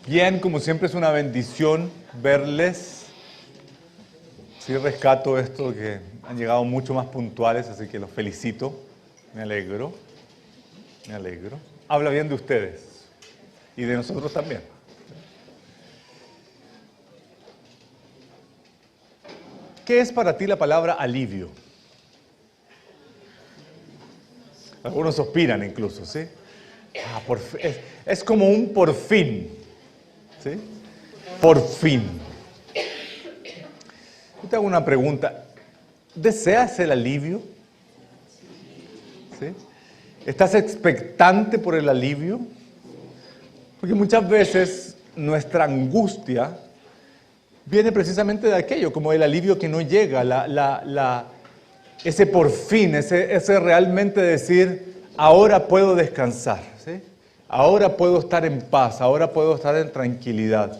Bien, como siempre es una bendición verles. Sí rescato esto que han llegado mucho más puntuales, así que los felicito. Me alegro. Me alegro. Habla bien de ustedes y de nosotros también. ¿Qué es para ti la palabra alivio? Algunos suspiran incluso, ¿sí? Es como un por fin, ¿sí? Por fin. Yo te hago una pregunta. ¿Deseas el alivio? ¿Sí? ¿Estás expectante por el alivio? Porque muchas veces nuestra angustia viene precisamente de aquello, como el alivio que no llega, ese por fin, ese realmente decir, ahora puedo descansar, ¿sí? Ahora puedo estar en paz, ahora puedo estar en tranquilidad.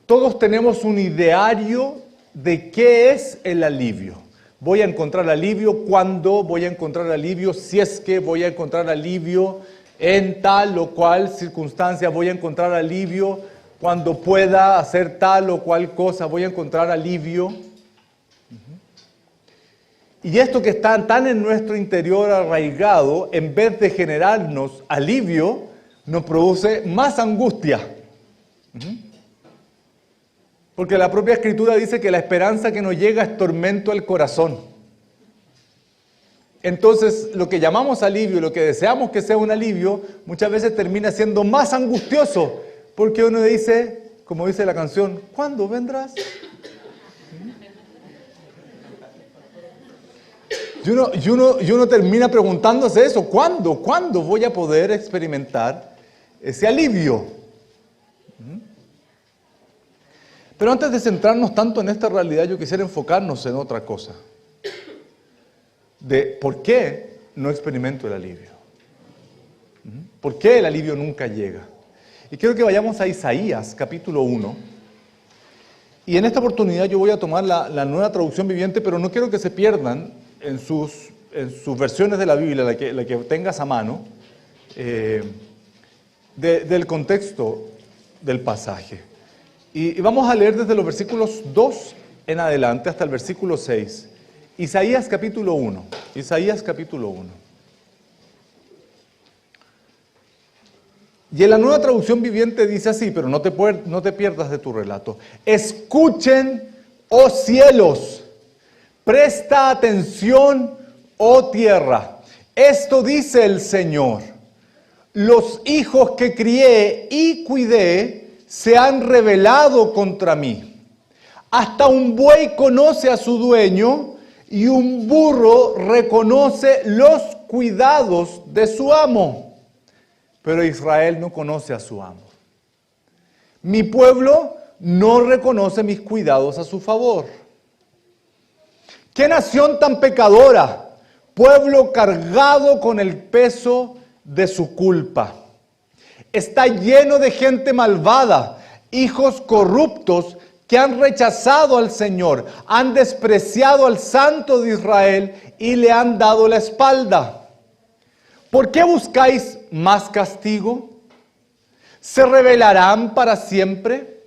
Todos tenemos un ideario de qué es el alivio. Voy a encontrar alivio cuando, voy a encontrar alivio si es que voy a encontrar alivio en tal o cual circunstancia, voy a encontrar alivio cuando pueda hacer tal o cual cosa, voy a encontrar alivio. Y esto que está tan en nuestro interior arraigado, en vez de generarnos alivio, nos produce más angustia. Porque la propia Escritura dice que la esperanza que nos llega es tormento al corazón. Entonces, lo que llamamos alivio, lo que deseamos que sea un alivio, muchas veces termina siendo más angustioso, porque uno dice, como dice la canción, ¿cuándo vendrás? Y uno termina preguntándose eso, ¿cuándo voy a poder experimentar ese alivio? Pero antes de centrarnos tanto en esta realidad, yo quisiera enfocarnos en otra cosa. De por qué no experimento el alivio. ¿Por qué el alivio nunca llega? Y quiero que vayamos a Isaías, capítulo 1. Y en esta oportunidad yo voy a tomar la nueva traducción viviente, pero no quiero que se pierdan en sus versiones de la Biblia, la que tengas a mano, del contexto del pasaje. Y vamos a leer desde los versículos 2 en adelante hasta el versículo 6. Isaías capítulo 1. Isaías capítulo 1. Y en la nueva traducción viviente dice así, pero no te pierdas de tu relato. Escuchen, oh cielos, presta atención, oh tierra. Esto dice el Señor. Los hijos que crié y cuidé se han rebelado contra mí. Hasta un buey conoce a su dueño y un burro reconoce los cuidados de su amo. Pero Israel no conoce a su amo. Mi pueblo no reconoce mis cuidados a su favor. ¡Qué nación tan pecadora! Pueblo cargado con el peso de su culpa. Está lleno de gente malvada, hijos corruptos que han rechazado al Señor, han despreciado al Santo de Israel y le han dado la espalda. ¿Por qué buscáis más castigo? ¿Se rebelarán para siempre?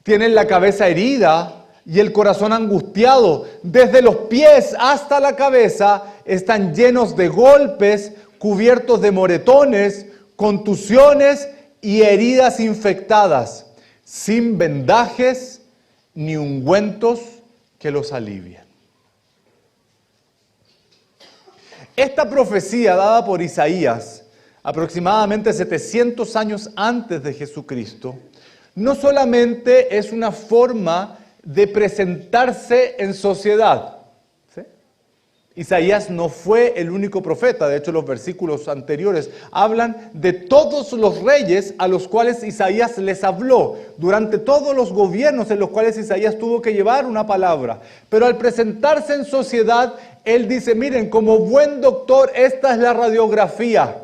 Tienen la cabeza herida y el corazón angustiado. Desde los pies hasta la cabeza están llenos de golpes, cubiertos de moretones, contusiones y heridas infectadas, sin vendajes ni ungüentos que los alivien. Esta profecía dada por Isaías, aproximadamente 700 años antes de Jesucristo, no solamente es una forma de presentarse en sociedad. Isaías no fue el único profeta, de hecho los versículos anteriores hablan de todos los reyes a los cuales Isaías les habló, durante todos los gobiernos en los cuales Isaías tuvo que llevar una palabra. Pero al presentarse en sociedad, él dice, miren, como buen doctor, esta es la radiografía.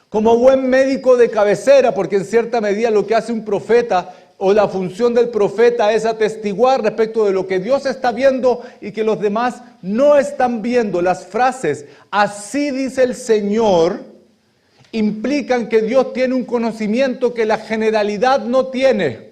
Como buen médico de cabecera, porque en cierta medida lo que hace un profeta o la función del profeta es atestiguar respecto de lo que Dios está viendo y que los demás no están viendo. Las frases, así dice el Señor, implican que Dios tiene un conocimiento que la generalidad no tiene.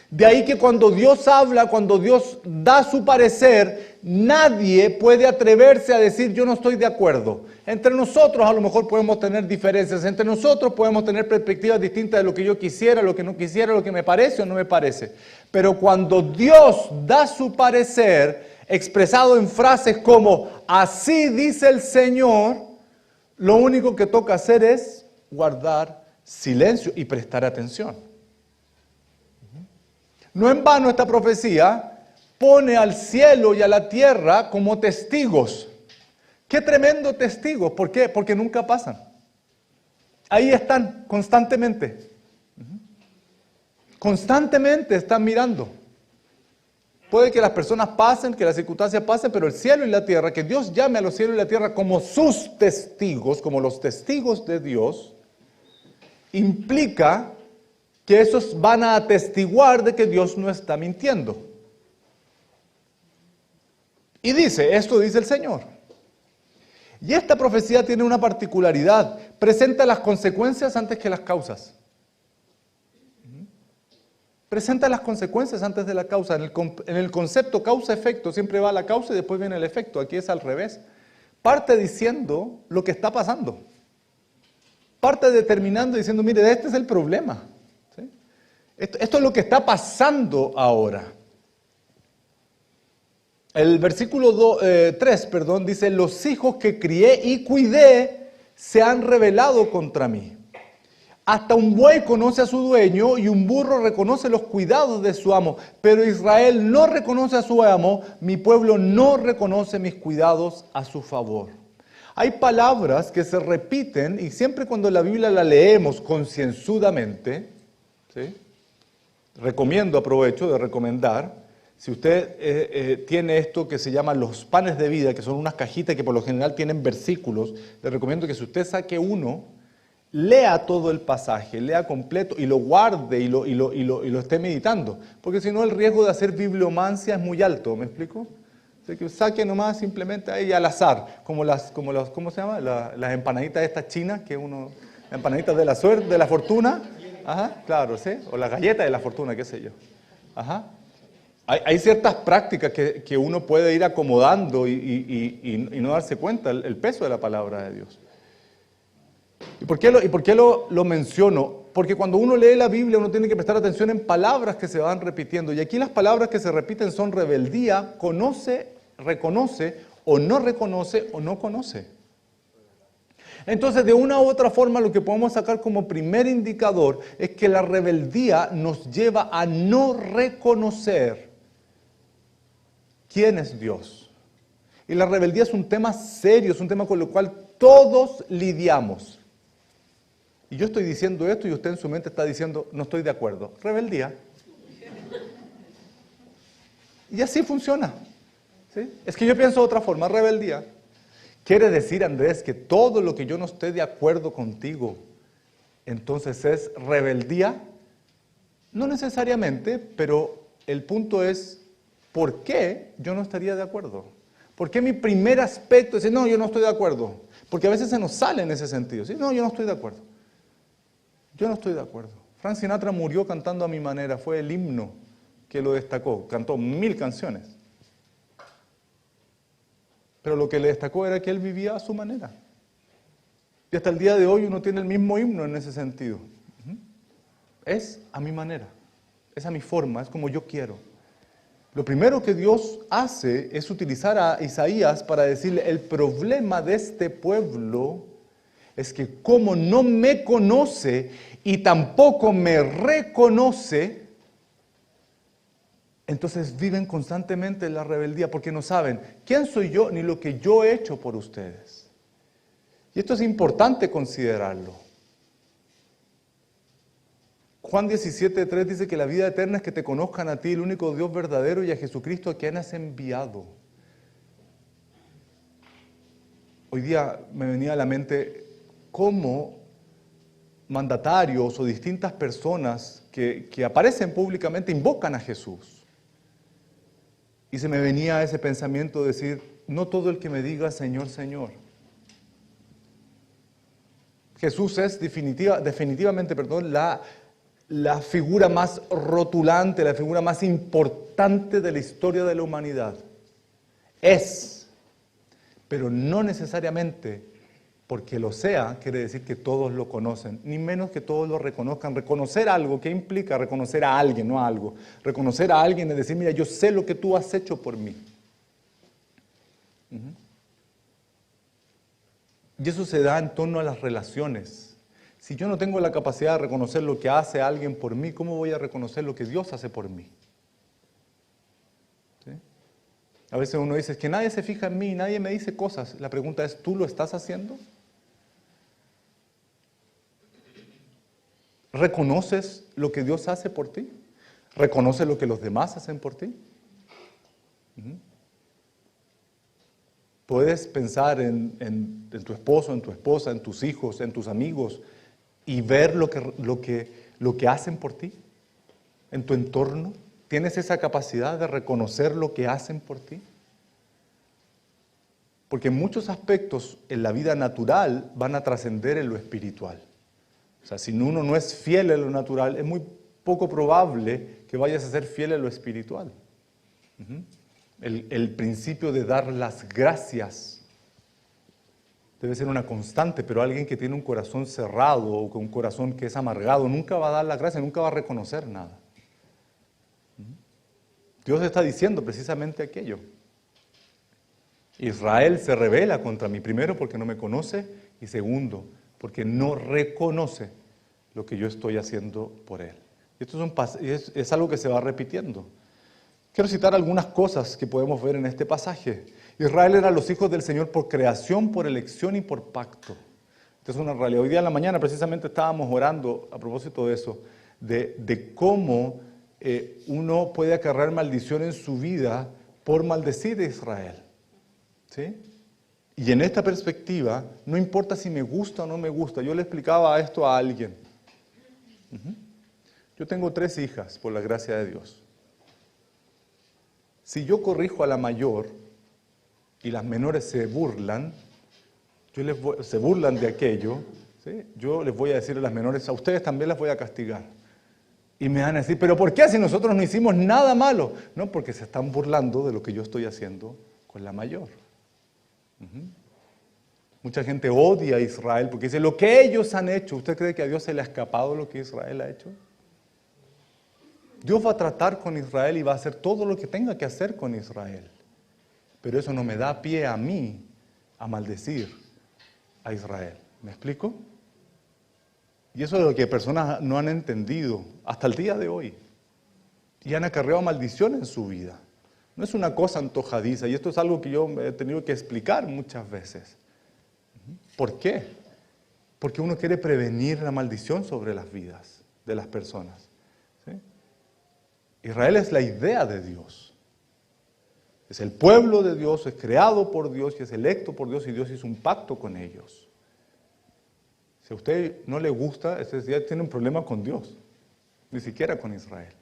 De ahí que cuando Dios habla, cuando Dios da su parecer, nadie puede atreverse a decir yo no estoy de acuerdo. Entre nosotros a lo mejor podemos tener diferencias, entre nosotros podemos tener perspectivas distintas de lo que yo quisiera, lo que no quisiera, lo que me parece o no me parece. Pero cuando Dios da su parecer, expresado en frases como así dice el Señor, lo único que toca hacer es guardar silencio y prestar atención. No en vano esta profecía pone al cielo y a la tierra como testigos. ¡Qué tremendo testigos! ¿Por qué? Porque nunca pasan. Ahí están constantemente. Constantemente están mirando. Puede que las personas pasen, que las circunstancias pasen, pero el cielo y la tierra, que Dios llame a los cielos y la tierra como sus testigos, como los testigos de Dios, implica que esos van a atestiguar de que Dios no está mintiendo. Y dice, esto dice el Señor. Y esta profecía tiene una particularidad, presenta las consecuencias antes que las causas. Presenta las consecuencias antes de la causa. En el concepto causa-efecto siempre va la causa y después viene el efecto. Aquí es al revés. Parte diciendo lo que está pasando. Parte determinando diciendo, mire, este es el problema. ¿Sí? Esto es lo que está pasando ahora. El versículo 3, dice, los hijos que crié y cuidé se han rebelado contra mí. Hasta un buey conoce a su dueño y un burro reconoce los cuidados de su amo. Pero Israel no reconoce a su amo, mi pueblo no reconoce mis cuidados a su favor. Hay palabras que se repiten y siempre cuando la Biblia la leemos concienzudamente, ¿sí? Aprovecho de recomendar, si usted tiene esto que se llama los panes de vida, que son unas cajitas que por lo general tienen versículos, le recomiendo que si usted saque uno, lea todo el pasaje, lea completo y lo guarde y lo esté meditando. Porque si no, el riesgo de hacer bibliomancia es muy alto, ¿me explico? Así que saque nomás simplemente ahí al azar, como ¿cómo se llama? Las empanaditas estas chinas, que empanaditas de la suerte, de la fortuna. Ajá, claro, ¿sí? O las galletas de la fortuna, qué sé yo. Ajá. Hay ciertas prácticas que uno puede ir acomodando y no darse cuenta el peso de la palabra de Dios. ¿Y por qué lo menciono? Porque cuando uno lee la Biblia uno tiene que prestar atención en palabras que se van repitiendo. Y aquí las palabras que se repiten son rebeldía, conoce, reconoce, o no conoce. Entonces, de una u otra forma, lo que podemos sacar como primer indicador es que la rebeldía nos lleva a no reconocer quién es Dios. Y la rebeldía es un tema serio, es un tema con el cual todos lidiamos. Y yo estoy diciendo esto y usted en su mente está diciendo, no estoy de acuerdo. Rebeldía. Y así funciona. ¿Sí? Es que yo pienso de otra forma, rebeldía. Quiere decir, Andrés, que todo lo que yo no esté de acuerdo contigo, entonces es rebeldía. No necesariamente, pero el punto es, ¿por qué yo no estaría de acuerdo? ¿Por qué mi primer aspecto es decir, no, yo no estoy de acuerdo? Porque a veces se nos sale en ese sentido. ¿Sí? No, yo no estoy de acuerdo. Yo no estoy de acuerdo. Frank Sinatra murió cantando a mi manera. Fue el himno que lo destacó. Cantó 1000 canciones. Pero lo que le destacó era que él vivía a su manera. Y hasta el día de hoy uno tiene el mismo himno en ese sentido. Es a mi manera. Es a mi forma. Es como yo quiero. Lo primero que Dios hace es utilizar a Isaías para decirle, el problema de este pueblo es que como no me conoce y tampoco me reconoce, entonces viven constantemente en la rebeldía porque no saben quién soy yo ni lo que yo he hecho por ustedes. Y esto es importante considerarlo. Juan 17:3 dice que la vida eterna es que te conozcan a ti, el único Dios verdadero, y a Jesucristo a quien has enviado. Hoy día me venía a la mente cómo mandatarios o distintas personas que aparecen públicamente invocan a Jesús. Y se me venía ese pensamiento de decir, no todo el que me diga Señor, Señor. Jesús es definitivamente, la figura más rotulante, la figura más importante de la historia de la humanidad. Es, pero no necesariamente porque lo sea, quiere decir que todos lo conocen, ni menos que todos lo reconozcan. Reconocer algo, ¿qué implica? Reconocer a alguien, no a algo. Reconocer a alguien es decir, mira, yo sé lo que tú has hecho por mí. Y eso se da en torno a las relaciones. Si yo no tengo la capacidad de reconocer lo que hace alguien por mí, ¿cómo voy a reconocer lo que Dios hace por mí? ¿Sí? A veces uno dice, es que nadie se fija en mí, nadie me dice cosas. La pregunta es, ¿tú lo estás haciendo? ¿Reconoces lo que Dios hace por ti? ¿Reconoces lo que los demás hacen por ti? Puedes pensar en tu esposo, en tu esposa, en tus hijos, en tus amigos y ver lo que hacen por ti, en tu entorno. ¿Tienes esa capacidad de reconocer lo que hacen por ti? Porque en muchos aspectos en la vida natural van a trascender en lo espiritual. O sea, si uno no es fiel en lo natural, es muy poco probable que vayas a ser fiel en lo espiritual. El principio de dar las gracias debe ser una constante, pero alguien que tiene un corazón cerrado o con un corazón que es amargado nunca va a dar las gracias, nunca va a reconocer nada. Dios está diciendo precisamente aquello. Israel se rebela contra mí, primero porque no me conoce y segundo porque no reconoce lo que yo estoy haciendo por él. Esto es algo que se va repitiendo. Quiero citar algunas cosas que podemos ver en este pasaje. Israel era los hijos del Señor por creación, por elección y por pacto. Esta es una realidad. Hoy día en la mañana precisamente estábamos orando a propósito de eso, de cómo uno puede acarrear maldición en su vida por maldecir a Israel. ¿Sí? Y en esta perspectiva, no importa si me gusta o no me gusta. Yo le explicaba esto a alguien. Yo tengo 3 hijas, por la gracia de Dios. Si yo corrijo a la mayor y las menores se burlan, se burlan de aquello, ¿sí? Yo les voy a decir a las menores, a ustedes también las voy a castigar. Y me van a decir, ¿pero por qué si nosotros no hicimos nada malo? No, porque se están burlando de lo que yo estoy haciendo con la mayor. Mucha gente odia a Israel porque dice, lo que ellos han hecho, ¿usted cree que a Dios se le ha escapado lo que Israel ha hecho? Dios va a tratar con Israel y va a hacer todo lo que tenga que hacer con Israel. Pero eso no me da pie a mí a maldecir a Israel. ¿Me explico? Y eso es lo que personas no han entendido hasta el día de hoy. Y han acarreado maldición en su vida. No es una cosa antojadiza. Y esto es algo que yo he tenido que explicar muchas veces. ¿Por qué? Porque uno quiere prevenir la maldición sobre las vidas de las personas. ¿Sí? Israel es la idea de Dios. Es el pueblo de Dios, es creado por Dios y es electo por Dios y Dios hizo un pacto con ellos. Si a usted no le gusta, ya tiene un problema con Dios, ni siquiera con Israel.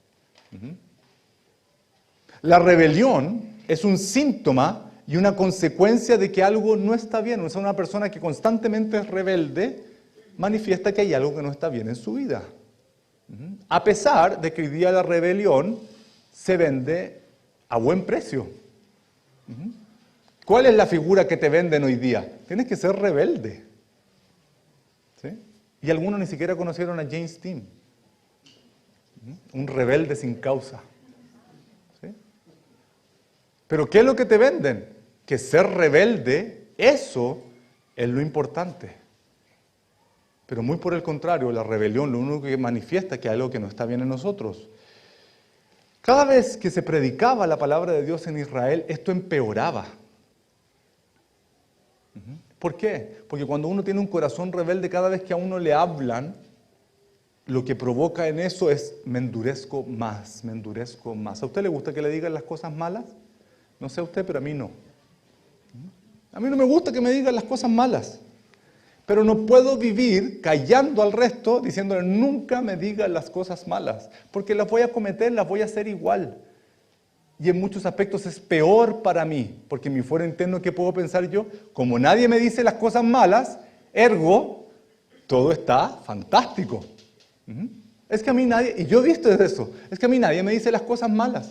La rebelión es un síntoma y una consecuencia de que algo no está bien. O sea, una persona que constantemente es rebelde manifiesta que hay algo que no está bien en su vida. A pesar de que hoy día la rebelión se vende a buen precio. ¿Cuál es la figura que te venden hoy día? Tienes que ser rebelde. ¿Sí? Y algunos ni siquiera conocieron a James Dean. Un rebelde sin causa. ¿Sí? Pero ¿qué es lo que te venden? Que ser rebelde, eso es lo importante. Pero muy por el contrario, la rebelión lo único que manifiesta es que hay algo que no está bien en nosotros. Cada vez que se predicaba la palabra de Dios en Israel, esto empeoraba. ¿Por qué? Porque cuando uno tiene un corazón rebelde, cada vez que a uno le hablan, lo que provoca en eso es me endurezco más, me endurezco más. ¿A usted le gusta que le digan las cosas malas? No sé a usted, pero a mí no. A mí no me gusta que me digan las cosas malas. Pero no puedo vivir callando al resto, diciéndole nunca me digan las cosas malas, porque las voy a cometer, las voy a hacer igual. Y en muchos aspectos es peor para mí, porque en mi fuero interno, ¿qué puedo pensar yo? Como nadie me dice las cosas malas, ergo, todo está fantástico. Ujú. Es que a mí nadie, y yo he visto eso, es que a mí nadie me dice las cosas malas.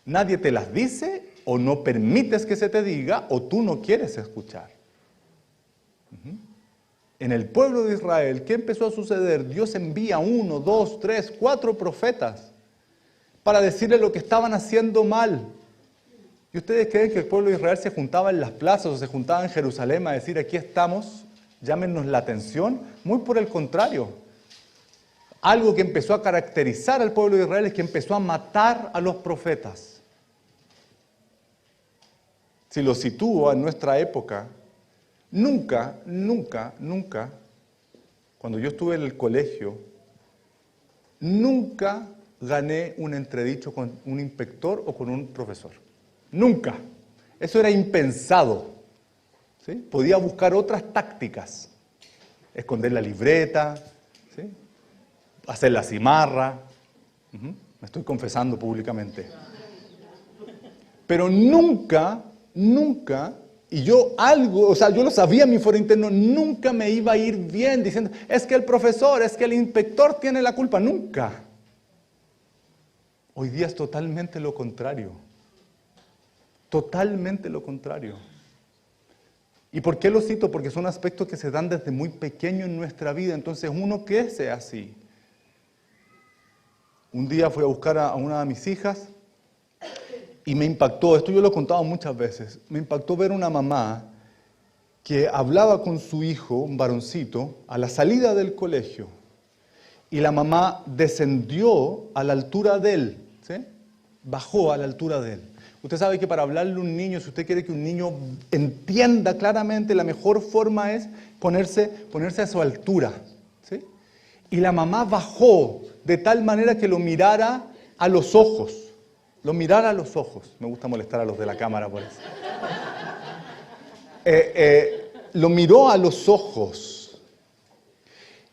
Nadie te las dice o no permites que se te diga o tú no quieres escuchar. Ujú. En el pueblo de Israel, ¿qué empezó a suceder? Dios envía 1, 2, 3, 4 profetas para decirle lo que estaban haciendo mal. ¿Y ustedes creen que el pueblo de Israel se juntaba en las plazas o se juntaba en Jerusalén a decir aquí estamos, llámenos la atención? Muy por el contrario. Algo que empezó a caracterizar al pueblo de Israel es que empezó a matar a los profetas. Si lo sitúo en nuestra época, nunca, cuando yo estuve en el colegio, nunca gané un entredicho con un inspector o con un profesor. Nunca. Eso era impensado. ¿Sí? Podía buscar otras tácticas. Esconder la libreta, ¿sí? Hacer la cimarra. Me estoy confesando públicamente. Pero nunca, y yo yo lo sabía en mi foro interno, nunca me iba a ir bien diciendo, es que el profesor, es que el inspector tiene la culpa. Nunca. Hoy día es totalmente lo contrario. Totalmente lo contrario. ¿Y por qué lo cito? Porque son aspectos que se dan desde muy pequeño en nuestra vida. Entonces uno crece así. Un día fui a buscar a una de mis hijas y me impactó, esto yo lo he contado muchas veces, me impactó ver una mamá que hablaba con su hijo, un varoncito, a la salida del colegio. Y la mamá descendió a la altura de él, ¿sí? Bajó a la altura de él. Usted sabe que para hablarle a un niño, si usted quiere que un niño entienda claramente, la mejor forma es ponerse a su altura, ¿sí? Y la mamá bajó de tal manera que lo mirara a los ojos. Lo mirara a los ojos. Me gusta molestar a los de la cámara por eso. Lo miró a los ojos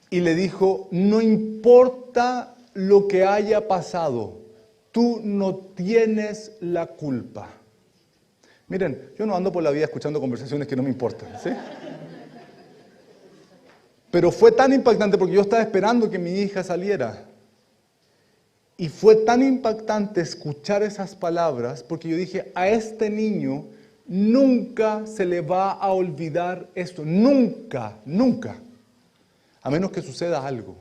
y le dijo, no importa lo que haya pasado, tú no tienes la culpa. Miren, yo no ando por la vida escuchando conversaciones que no me importan, ¿sí? Pero fue tan impactante porque yo estaba esperando que mi hija saliera. Y fue tan impactante escuchar esas palabras porque yo dije, a este niño nunca se le va a olvidar esto. Nunca. A menos que suceda algo.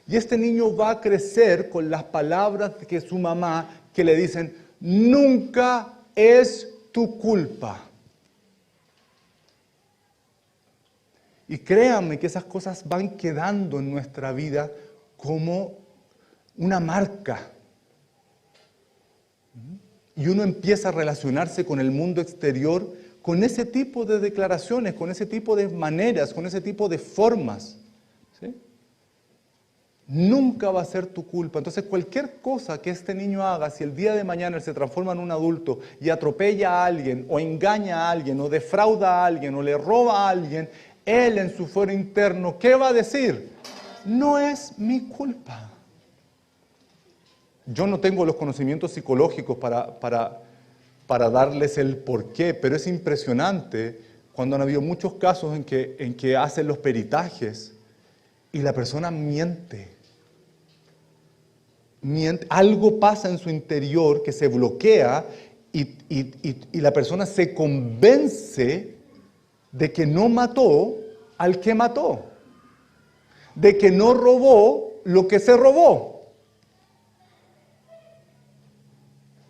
Y este niño va a crecer con las palabras que su mamá que le dicen, nunca es tu culpa. Y créanme que esas cosas van quedando en nuestra vida como una marca. Y uno empieza a relacionarse con el mundo exterior con ese tipo de declaraciones, con ese tipo de maneras, con ese tipo de formas. ¿Sí? Nunca va a ser tu culpa. Entonces cualquier cosa que este niño haga, si el día de mañana él se transforma en un adulto y atropella a alguien, o engaña a alguien, o defrauda a alguien, o le roba a alguien, él en su fuero interno, ¿qué va a decir? No es mi culpa. Yo no tengo los conocimientos psicológicos para darles el porqué, pero es impresionante cuando han habido muchos casos en que hacen los peritajes y la persona miente. Algo pasa en su interior que se bloquea y la persona se convence de que no mató al que mató, de que no robó lo que se robó.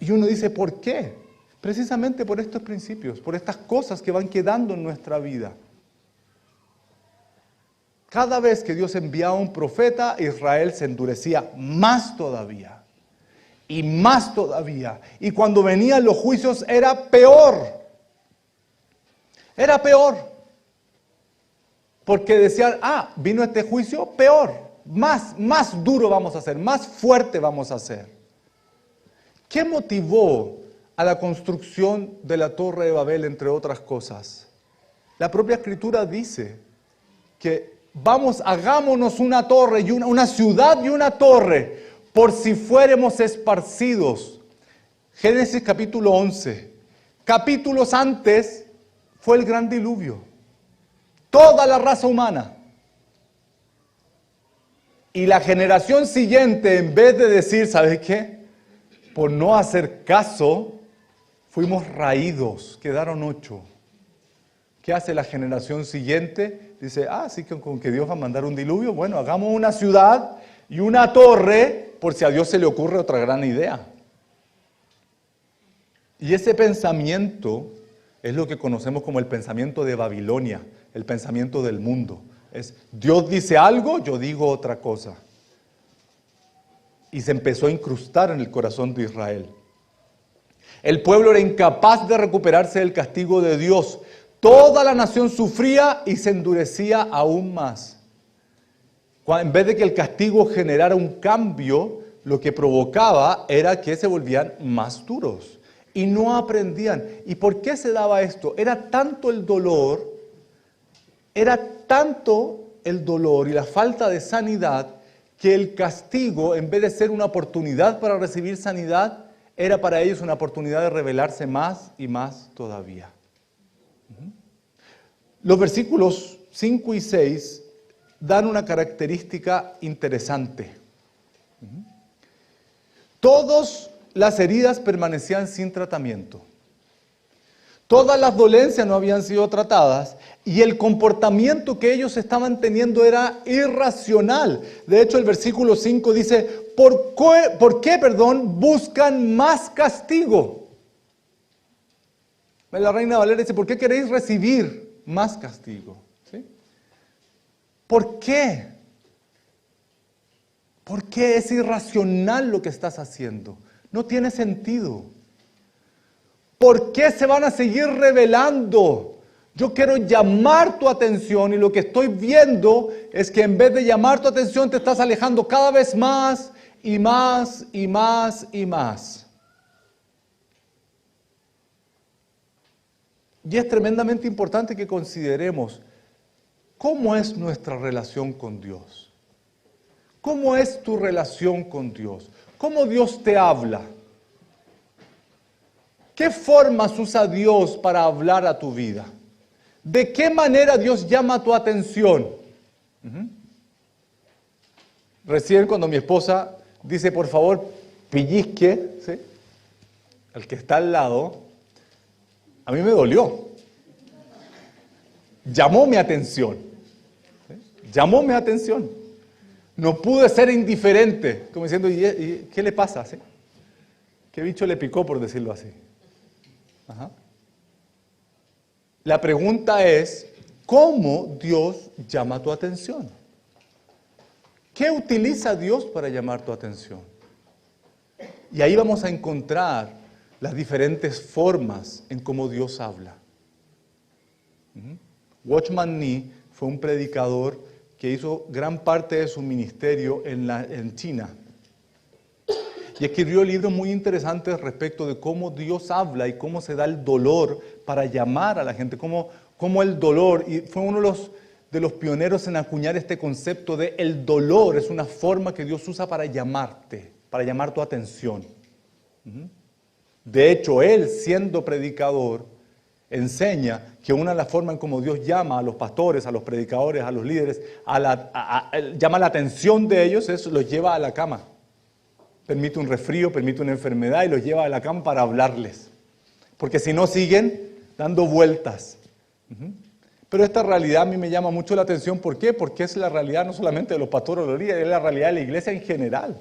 Y uno dice, ¿por qué? Precisamente por estos principios, por estas cosas que van quedando en nuestra vida. Cada vez que Dios enviaba a un profeta, Israel se endurecía más todavía. Y más todavía. Y cuando venían los juicios era peor. Era peor. Porque decían, vino este juicio, peor. Más duro vamos a hacer, más fuerte vamos a hacer. ¿Qué motivó a la construcción de la Torre de Babel, entre otras cosas? La propia Escritura dice que hagámonos una torre, y una ciudad y una torre, por si fuéramos esparcidos. Génesis capítulo 11. Capítulos antes fue el gran diluvio. Toda la raza humana. Y la generación siguiente, en vez de decir, ¿sabes qué? Por no hacer caso, fuimos raídos, quedaron 8. ¿Qué hace la generación siguiente? Dice, sí, con que Dios va a mandar un diluvio. Bueno, hagamos una ciudad y una torre, por si a Dios se le ocurre otra gran idea. Y ese pensamiento es lo que conocemos como el pensamiento de Babilonia, el pensamiento del mundo. Es, Dios dice algo, yo digo otra cosa. Y se empezó a incrustar en el corazón de Israel. El pueblo era incapaz de recuperarse del castigo de Dios. Toda la nación sufría y se endurecía aún más. En vez de que el castigo generara un cambio, lo que provocaba era que se volvían más duros y no aprendían. ¿Y por qué se daba esto? Era tanto el dolor y la falta de sanidad que el castigo, en vez de ser una oportunidad para recibir sanidad, era para ellos una oportunidad de rebelarse más y más todavía. Los versículos 5 y 6 dan una característica interesante. Todas las heridas permanecían sin tratamiento. Todas las dolencias no habían sido tratadas y el comportamiento que ellos estaban teniendo era irracional. De hecho, el versículo 5 dice, ¿por qué buscan más castigo? La Reina Valera dice, ¿por qué queréis recibir más castigo? ¿Sí? ¿Por qué? ¿Por qué es irracional lo que estás haciendo? No tiene sentido. ¿Por qué se van a seguir rebelando? Yo quiero llamar tu atención y lo que estoy viendo es que en vez de llamar tu atención te estás alejando cada vez más y más y más y más. Y es tremendamente importante que consideremos cómo es nuestra relación con Dios. ¿Cómo es tu relación con Dios? ¿Cómo Dios te habla? ¿Qué formas usa Dios para hablar a tu vida? ¿De qué manera Dios llama tu atención? Recién cuando mi esposa dice, por favor, pellizque, ¿sí?, al que está al lado, a mí me dolió. Llamó mi atención. ¿Sí? Llamó mi atención. No pude ser indiferente, como diciendo, ¿y qué le pasa? ¿Sí? ¿Qué bicho le picó, por decirlo así? Ajá. La pregunta es, ¿cómo Dios llama tu atención? ¿Qué utiliza Dios para llamar tu atención? Y ahí vamos a encontrar las diferentes formas en cómo Dios habla. Watchman Nee fue un predicador que hizo gran parte de su ministerio en China. Y escribió libros muy interesantes respecto de cómo Dios habla y cómo se da el dolor para llamar a la gente, cómo el dolor, y fue uno de los pioneros en acuñar este concepto de el dolor es una forma que Dios usa para llamarte, para llamar tu atención. De hecho, él, siendo predicador, enseña que una de las formas en cómo Dios llama a los pastores, a los predicadores, a los líderes, llama la atención de ellos, es los lleva a la cama. Permite un resfrío, permite una enfermedad y los lleva a la cama para hablarles. Porque si no siguen dando vueltas. Pero esta realidad a mí me llama mucho la atención. ¿Por qué? Porque es la realidad no solamente de los pastores o los líderes, es la realidad de la iglesia en general.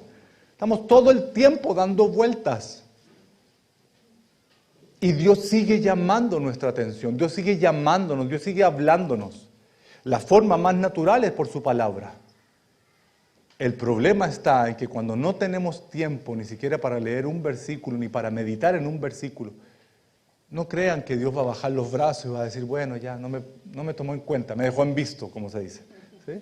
Estamos todo el tiempo dando vueltas. Y Dios sigue llamando nuestra atención. Dios sigue llamándonos, Dios sigue hablándonos. La forma más natural es por su palabra. El problema está en que cuando no tenemos tiempo ni siquiera para leer un versículo, ni para meditar en un versículo, no crean que Dios va a bajar los brazos y va a decir, bueno, ya no me tomó en cuenta, me dejó en visto, como se dice. ¿Sí?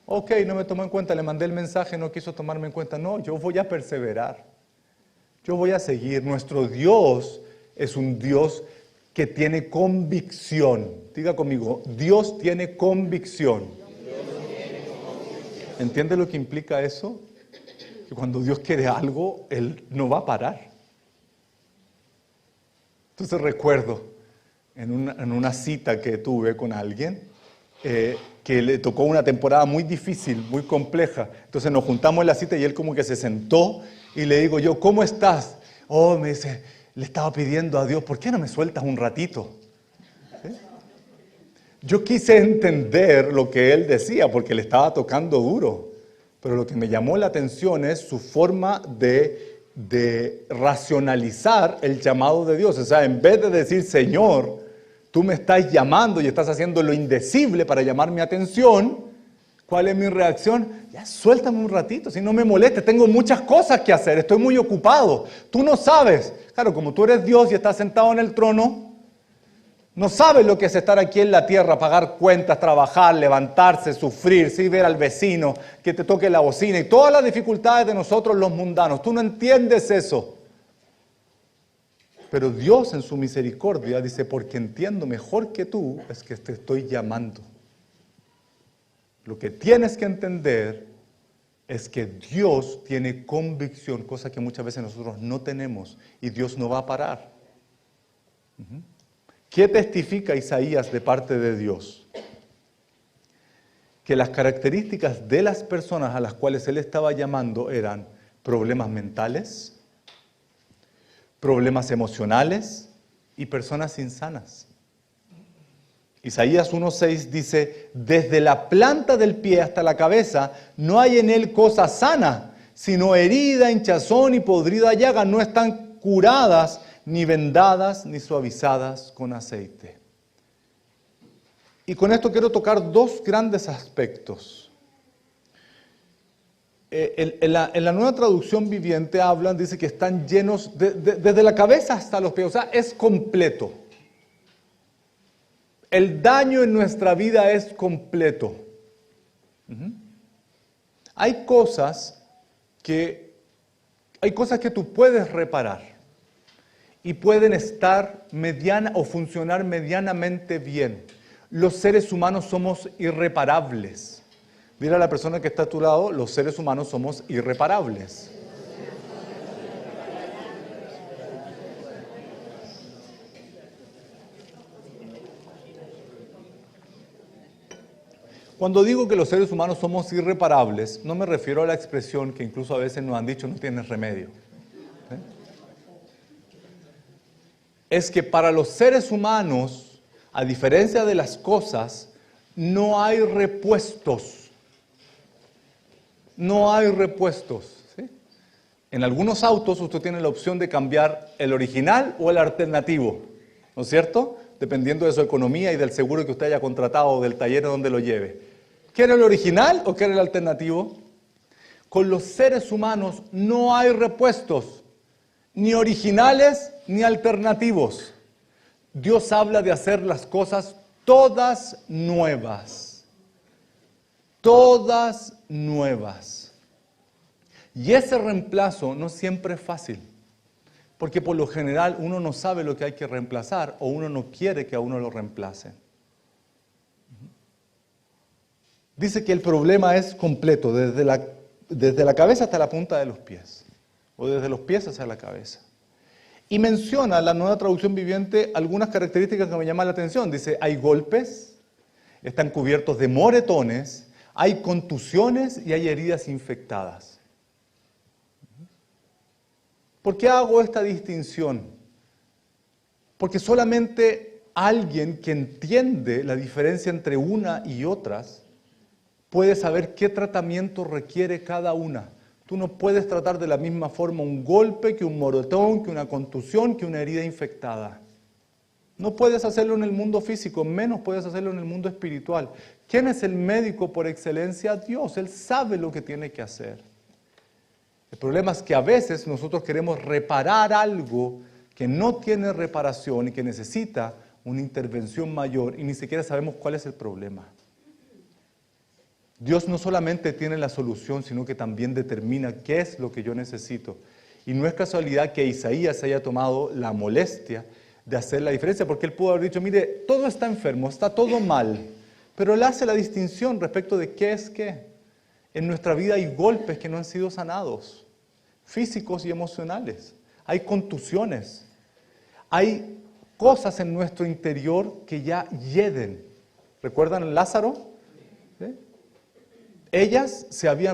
Ok, no me tomó en cuenta, le mandé el mensaje, no quiso tomarme en cuenta. No, yo voy a perseverar. Yo voy a seguir. Nuestro Dios es un Dios que tiene convicción. Diga conmigo, Dios tiene convicción. ¿Entiende lo que implica eso? Que cuando Dios quiere algo, Él no va a parar. Entonces recuerdo en una cita que tuve con alguien, que le tocó una temporada muy difícil, muy compleja. Entonces nos juntamos en la cita y él como que se sentó y le digo yo, ¿cómo estás? Oh, me dice, le estaba pidiendo a Dios, ¿por qué no me sueltas un ratito? ¿Sí? Yo quise entender lo que él decía porque le estaba tocando duro, pero lo que me llamó la atención es su forma de racionalizar el llamado de Dios. O sea, en vez de decir, Señor, tú me estás llamando y estás haciendo lo indecible para llamar mi atención, ¿cuál es mi reacción? Ya suéltame un ratito, si no me molestes, tengo muchas cosas que hacer, estoy muy ocupado. Tú no sabes, claro, como tú eres Dios y estás sentado en el trono, no sabes lo que es estar aquí en la tierra, pagar cuentas, trabajar, levantarse, sufrir, ¿sí? Ver al vecino, que te toque la bocina y todas las dificultades de nosotros los mundanos. Tú no entiendes eso. Pero Dios en su misericordia dice, porque entiendo mejor que tú, es que te estoy llamando. Lo que tienes que entender es que Dios tiene convicción, cosa que muchas veces nosotros no tenemos, y Dios no va a parar. ¿Qué testifica Isaías de parte de Dios? Que las características de las personas a las cuales él estaba llamando eran problemas mentales, problemas emocionales y personas insanas. Isaías 1:6 dice, desde la planta del pie hasta la cabeza no hay en él cosa sana, sino herida, hinchazón y podrida llaga. No están curadas, ni vendadas, ni suavizadas con aceite. Y con esto quiero tocar dos grandes aspectos. En la nueva traducción viviente hablan, dice que están llenos, desde la cabeza hasta los pies, o sea, es completo. El daño en nuestra vida es completo. Hay cosas que tú puedes reparar y pueden estar o funcionar medianamente bien. Los seres humanos somos irreparables. Dile a la persona que está a tu lado, los seres humanos somos irreparables. Cuando digo que los seres humanos somos irreparables, no me refiero a la expresión que incluso a veces nos han dicho no tienes remedio. Es que para los seres humanos, a diferencia de las cosas, no hay repuestos. No hay repuestos. ¿Sí? En algunos autos usted tiene la opción de cambiar el original o el alternativo, ¿no es cierto? Dependiendo de su economía y del seguro que usted haya contratado o del taller donde lo lleve. ¿Quiere el original o quiere el alternativo? Con los seres humanos no hay repuestos, ni originales ni alternativos. Dios habla de hacer las cosas todas nuevas. Todas nuevas. Y ese reemplazo no siempre es fácil, porque por lo general uno no sabe lo que hay que reemplazar o uno no quiere que a uno lo reemplacen. Dice que el problema es completo, desde la cabeza hasta la punta de los pies, o desde los pies hacia la cabeza. Y menciona la nueva traducción viviente algunas características que me llaman la atención. Dice, hay golpes, están cubiertos de moretones, hay contusiones y hay heridas infectadas. ¿Por qué hago esta distinción? Porque solamente alguien que entiende la diferencia entre una y otras puede saber qué tratamiento requiere cada una. Tú no puedes tratar de la misma forma un golpe que un moretón, que una contusión, que una herida infectada. No puedes hacerlo en el mundo físico, menos puedes hacerlo en el mundo espiritual. ¿Quién es el médico por excelencia? Dios. Él sabe lo que tiene que hacer. El problema es que a veces nosotros queremos reparar algo que no tiene reparación y que necesita una intervención mayor y ni siquiera sabemos cuál es el problema. Dios no solamente tiene la solución, sino que también determina qué es lo que yo necesito. Y no es casualidad que Isaías haya tomado la molestia de hacer la diferencia, porque él pudo haber dicho, mire, todo está enfermo, está todo mal, pero él hace la distinción respecto de qué es qué. En nuestra vida hay golpes que no han sido sanados, físicos y emocionales, hay contusiones, hay cosas en nuestro interior que ya hieden ¿Recuerdan Lázaro? ¿Sí?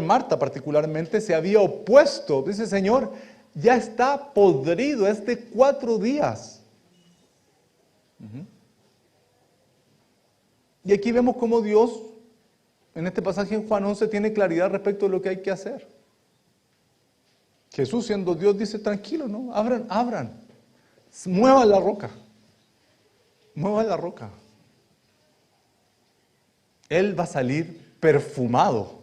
Marta particularmente, se había opuesto. Dice, Señor, ya está podrido, es de 4 días. Y aquí vemos cómo Dios, en este pasaje en Juan 11, tiene claridad respecto de lo que hay que hacer. Jesús, siendo Dios, dice, tranquilo, ¿no? Abran. Muevan la roca. Muevan la roca. Él va a salir perfumado.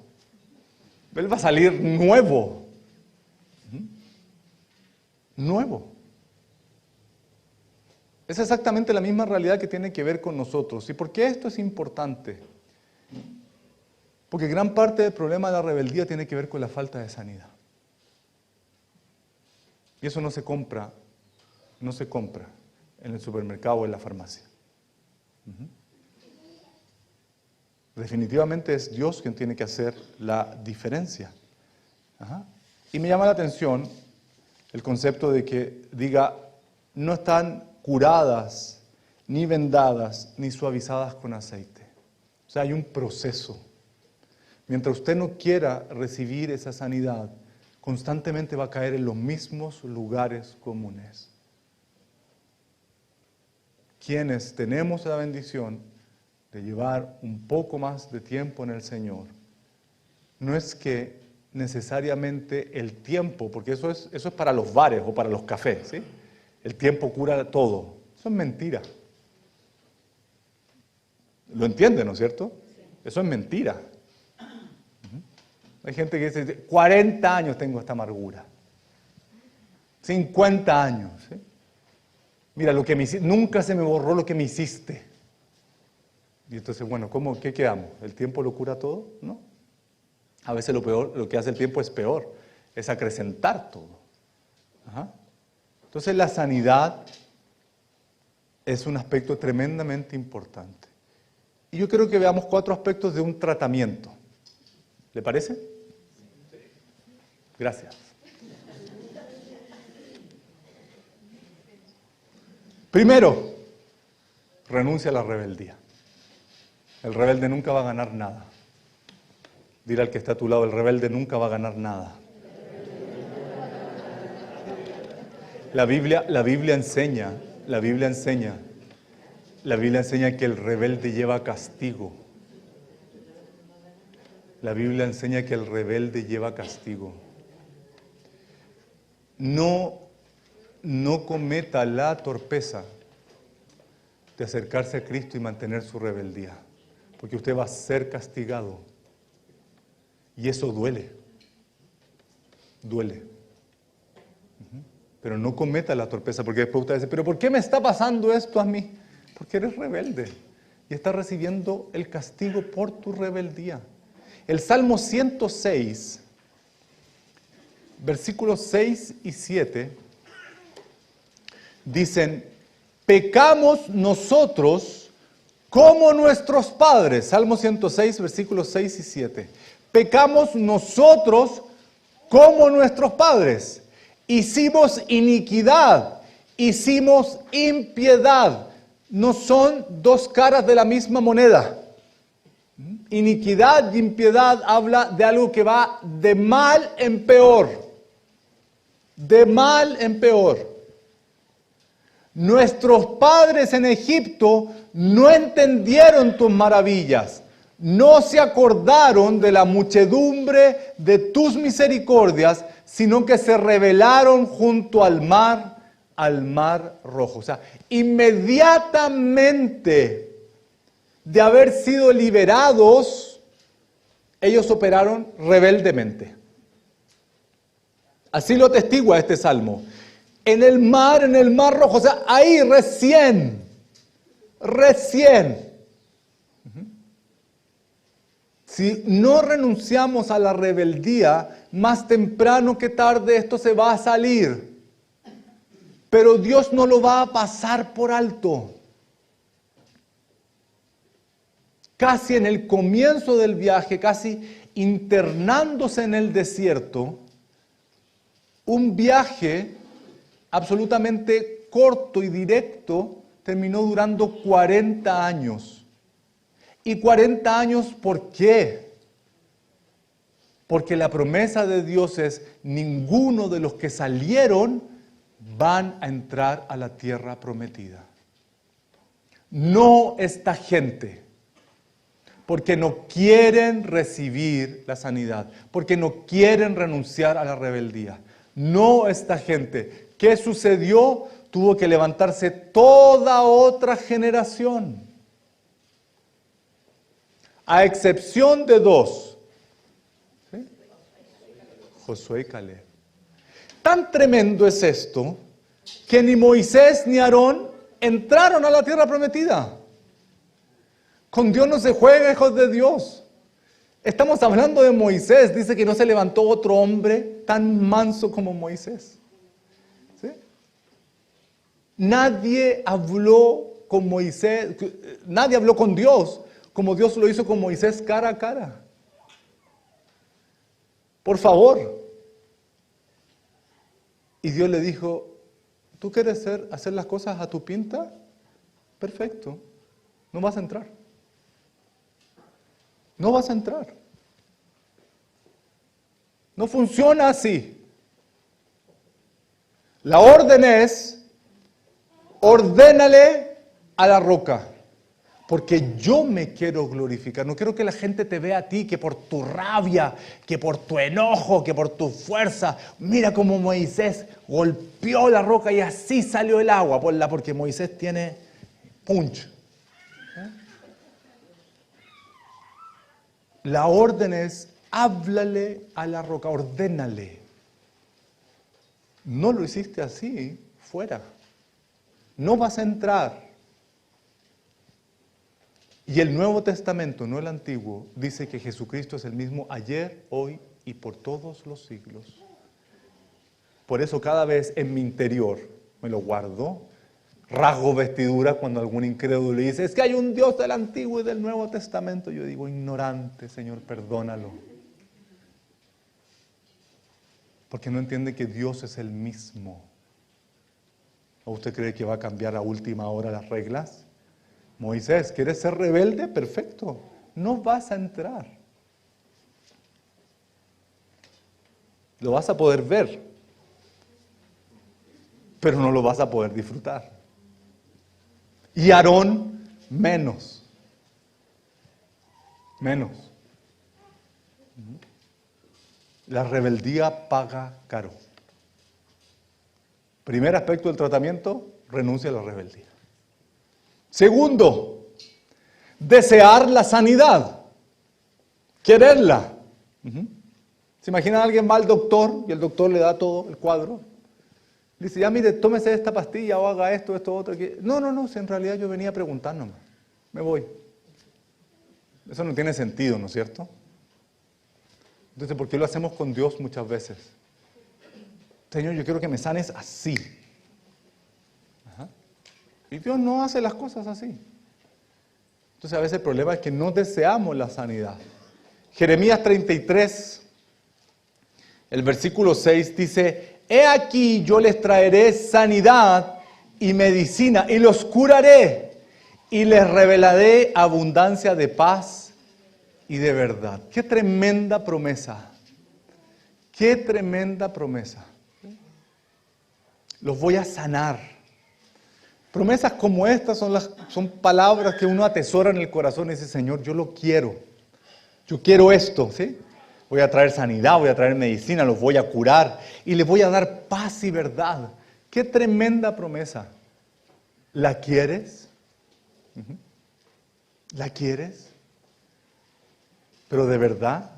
Él va a salir nuevo. Nuevo. Es exactamente la misma realidad que tiene que ver con nosotros. ¿Y por qué esto es importante? Porque gran parte del problema de la rebeldía tiene que ver con la falta de sanidad. Y eso no se compra en el supermercado o en la farmacia. Definitivamente es Dios quien tiene que hacer la diferencia. Y me llama la atención el concepto de que diga, no están curadas, ni vendadas, ni suavizadas con aceite. O sea, hay un proceso. Mientras usted no quiera recibir esa sanidad, constantemente va a caer en los mismos lugares comunes. Quienes tenemos la bendición de llevar un poco más de tiempo en el Señor, no es que necesariamente el tiempo, porque eso es para los bares o para los cafés, ¿sí? El tiempo cura todo. Eso es mentira. ¿Lo entienden, no es cierto? Eso es mentira. Hay gente que dice, 40 años tengo esta amargura. 50 años. ¿Sí? Mira, lo que me hiciste, nunca se me borró lo que me hiciste. Y entonces, bueno, ¿qué quedamos? ¿El tiempo lo cura todo? No. A veces lo que hace el tiempo es peor, es acrecentar todo. Entonces la sanidad es un aspecto tremendamente importante. Y yo creo que veamos 4 aspectos de un tratamiento. ¿Le parece? Gracias. Primero, renuncia a la rebeldía. El rebelde nunca va a ganar nada. Dile al que está a tu lado, el rebelde nunca va a ganar nada. La Biblia enseña que el rebelde lleva castigo. La Biblia enseña que el rebelde lleva castigo. No cometa la torpeza de acercarse a Cristo y mantener su rebeldía, porque usted va a ser castigado. Y eso duele. Duele. Pero no cometa la torpeza, porque después usted dice, ¿pero por qué me está pasando esto a mí? Porque eres rebelde y estás recibiendo el castigo por tu rebeldía. El Salmo 106, versículos 6 y 7, dicen, pecamos nosotros como nuestros padres. Salmo 106, versículos 6 y 7. Pecamos nosotros como nuestros padres. Hicimos iniquidad, hicimos impiedad. No son 2 caras de la misma moneda. Iniquidad y impiedad habla de algo que va de mal en peor. De mal en peor. Nuestros padres en Egipto no entendieron tus maravillas. No se acordaron de la muchedumbre de tus misericordias, sino que se rebelaron junto al mar rojo. O sea, inmediatamente de haber sido liberados, ellos operaron rebeldemente. Así lo atestigua este salmo. En el mar rojo, o sea, ahí recién. Si no renunciamos a la rebeldía, más temprano que tarde esto se va a salir. Pero Dios no lo va a pasar por alto. Casi en el comienzo del viaje, casi internándose en el desierto, un viaje absolutamente corto y directo terminó durando 40 años. y 40 años, ¿por qué? Porque la promesa de Dios es, ninguno de los que salieron van a entrar a la tierra prometida. No esta gente, porque no quieren recibir la sanidad, porque no quieren renunciar a la rebeldía. No esta gente. ¿Qué sucedió? Tuvo que levantarse toda otra generación. A excepción de dos. ¿Sí? Josué y Caleb. Tan tremendo es esto, que ni Moisés ni Aarón entraron a la tierra prometida. Con Dios no se juega, hijos de Dios. Estamos hablando de Moisés. Dice que no se levantó otro hombre tan manso como Moisés. ¿Sí? Nadie habló con Moisés, nadie habló con Dios como Dios lo hizo con Moisés cara a cara. Por favor. Y Dios le dijo, ¿tú quieres hacer las cosas a tu pinta? Perfecto, no vas a entrar. No vas a entrar. No funciona así. La orden es, ordénale a la roca, porque yo me quiero glorificar. No quiero que la gente te vea a ti, que por tu rabia, que por tu enojo, que por tu fuerza. Mira cómo Moisés golpeó la roca y así salió el agua, porque Moisés tiene punch. La orden es, háblale a la roca, ordénale. No lo hiciste así, fuera. No vas a entrar. Y el Nuevo Testamento, no el Antiguo, dice que Jesucristo es el mismo ayer, hoy y por todos los siglos. Por eso cada vez en mi interior me lo guardo, rasgo vestidura cuando algún incrédulo le dice, es que hay un Dios del Antiguo y del Nuevo Testamento. Yo digo, ignorante, Señor, perdónalo. Porque no entiende que Dios es el mismo. ¿O usted cree que va a cambiar a última hora las reglas? Moisés, ¿quieres ser rebelde? Perfecto. No vas a entrar. Lo vas a poder ver, pero no lo vas a poder disfrutar. Y Aarón, menos. Menos. La rebeldía paga caro. Primer aspecto del tratamiento, renuncia a la rebeldía. Segundo, desear la sanidad, quererla. ¿Se imagina alguien va al doctor y el doctor le da todo el cuadro? Le dice, ya mire, tómese esta pastilla o haga esto, otro. No, si en realidad yo venía preguntándome, me voy. Eso no tiene sentido, ¿no es cierto? Entonces, ¿por qué lo hacemos con Dios muchas veces? Señor, yo quiero que me sanes así. Y Dios no hace las cosas así. Entonces a veces el problema es que no deseamos la sanidad. Jeremías 33, el versículo 6 dice, he aquí yo les traeré sanidad y medicina y los curaré y les revelaré abundancia de paz y de verdad. ¡Qué tremenda promesa! ¡Qué tremenda promesa! Los voy a sanar. Promesas como estas son palabras que uno atesora en el corazón y dice, Señor, yo lo quiero. Yo quiero esto, ¿sí? Voy a traer sanidad, voy a traer medicina, los voy a curar y les voy a dar paz y verdad. ¡Qué tremenda promesa! ¿La quieres? ¿La quieres? ¿Pero de verdad?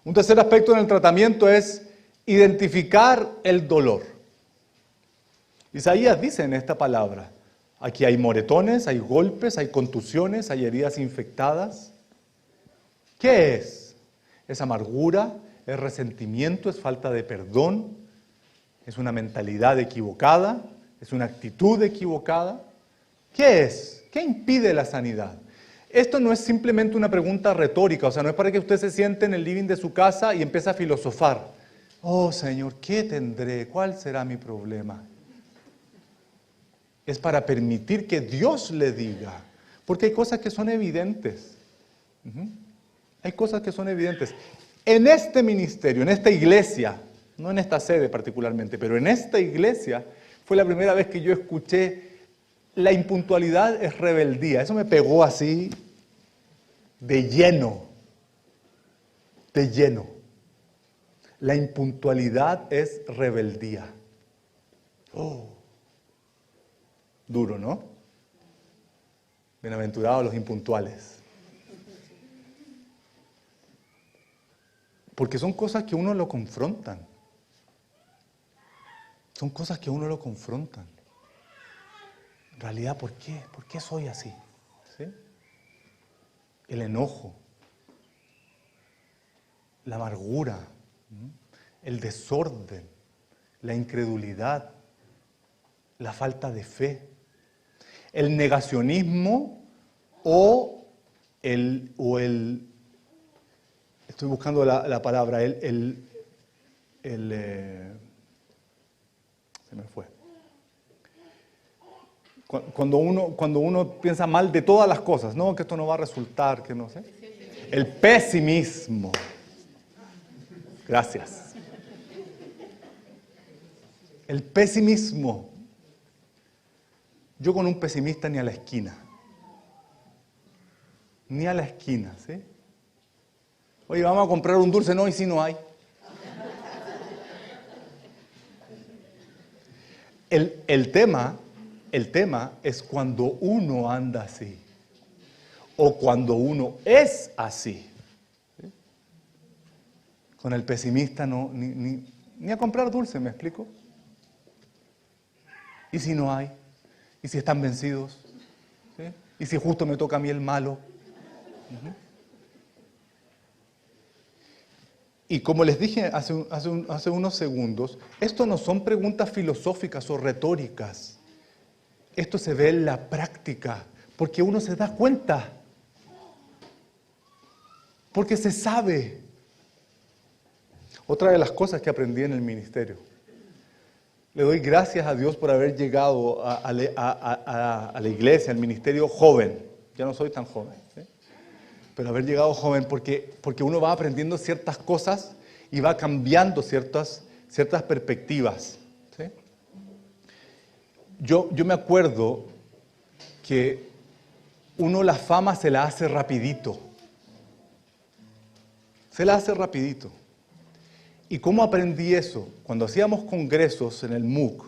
Un tercer aspecto en el tratamiento es identificar el dolor. Isaías dice en esta palabra, aquí hay moretones, hay golpes, hay contusiones, hay heridas infectadas. ¿Qué es? ¿Es amargura? ¿Es resentimiento? ¿Es falta de perdón? ¿Es una mentalidad equivocada? ¿Es una actitud equivocada? ¿Qué es? ¿Qué impide la sanidad? Esto no es simplemente una pregunta retórica, o sea, no es para que usted se siente en el living de su casa y empiece a filosofar. Oh, Señor, ¿qué tendré? ¿Cuál será mi problema? Es para permitir que Dios le diga. Porque hay cosas que son evidentes. Hay cosas que son evidentes. En este ministerio, en esta iglesia, no en esta sede particularmente, pero en esta iglesia fue la primera vez que yo escuché la impuntualidad es rebeldía. Eso me pegó así de lleno. De lleno. La impuntualidad es rebeldía. Oh. Duro, ¿no? Bienaventurados los impuntuales. Porque son cosas que uno lo confrontan. Son cosas que uno lo confrontan. En realidad, ¿por qué? ¿Por qué soy así? ¿Sí? El enojo, la amargura, el desorden, la incredulidad, la falta de fe, el negacionismo o el estoy buscando la palabra, se me fue. Cuando uno piensa mal de todas las cosas, no, que esto no va a resultar, que no sé. El pesimismo. Gracias. El pesimismo. Yo con un pesimista ni a la esquina. Ni a la esquina, ¿sí? Oye, vamos a comprar un dulce, no, y si no hay. El tema es cuando uno anda así. O cuando uno es así. ¿Sí? Con el pesimista no, ni a comprar dulce, ¿me explico? ¿Y si no hay? ¿Y si están vencidos? ¿Sí? ¿Y si justo me toca a mí el malo? Y como les dije hace unos segundos, esto no son preguntas filosóficas o retóricas. Esto se ve en la práctica, porque uno se da cuenta. Porque se sabe. Otra de las cosas que aprendí en el ministerio. Le doy gracias a Dios por haber llegado a la iglesia, al ministerio joven. Ya no soy tan joven, ¿sí? Pero haber llegado joven porque uno va aprendiendo ciertas cosas y va cambiando ciertas perspectivas, ¿sí? Yo me acuerdo que uno la fama se la hace rapidito. Se la hace rapidito. ¿Y cómo aprendí eso? Cuando hacíamos congresos en el MOOC,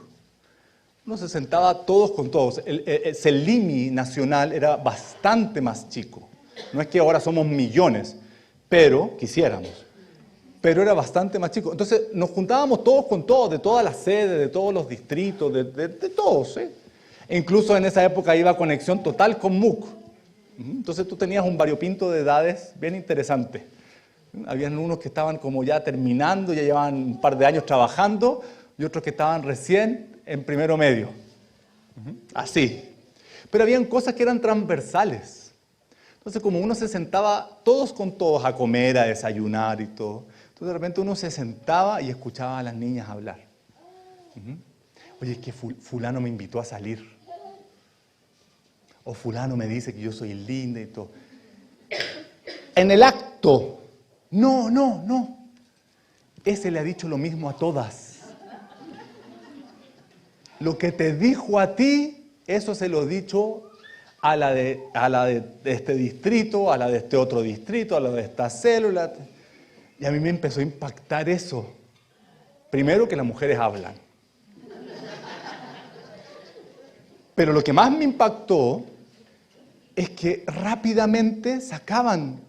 uno se sentaba todos con todos. El CELIMI nacional era bastante más chico. No es que ahora somos millones, pero quisiéramos. Pero era bastante más chico. Entonces nos juntábamos todos con todos, de todas las sedes, de todos los distritos, de todos, ¿eh? E incluso en esa época iba conexión total con MOOC. Entonces tú tenías un variopinto de edades bien interesante. Habían unos que estaban como ya terminando, ya llevaban un par de años trabajando, y otros que estaban recién en primero medio. Así. Pero habían cosas que eran transversales. Entonces, como uno se sentaba todos con todos a comer, a desayunar y todo, entonces de repente uno se sentaba y escuchaba a las niñas hablar. Oye, es que fulano me invitó a salir. O fulano me dice que yo soy linda y todo. En el acto, no. Ese le ha dicho lo mismo a todas. Lo que te dijo a ti, eso se lo ha dicho a la de este distrito, a la de este otro distrito, a la de esta célula. Y a mí me empezó a impactar eso. Primero, que las mujeres hablan. Pero lo que más me impactó es que rápidamente sacaban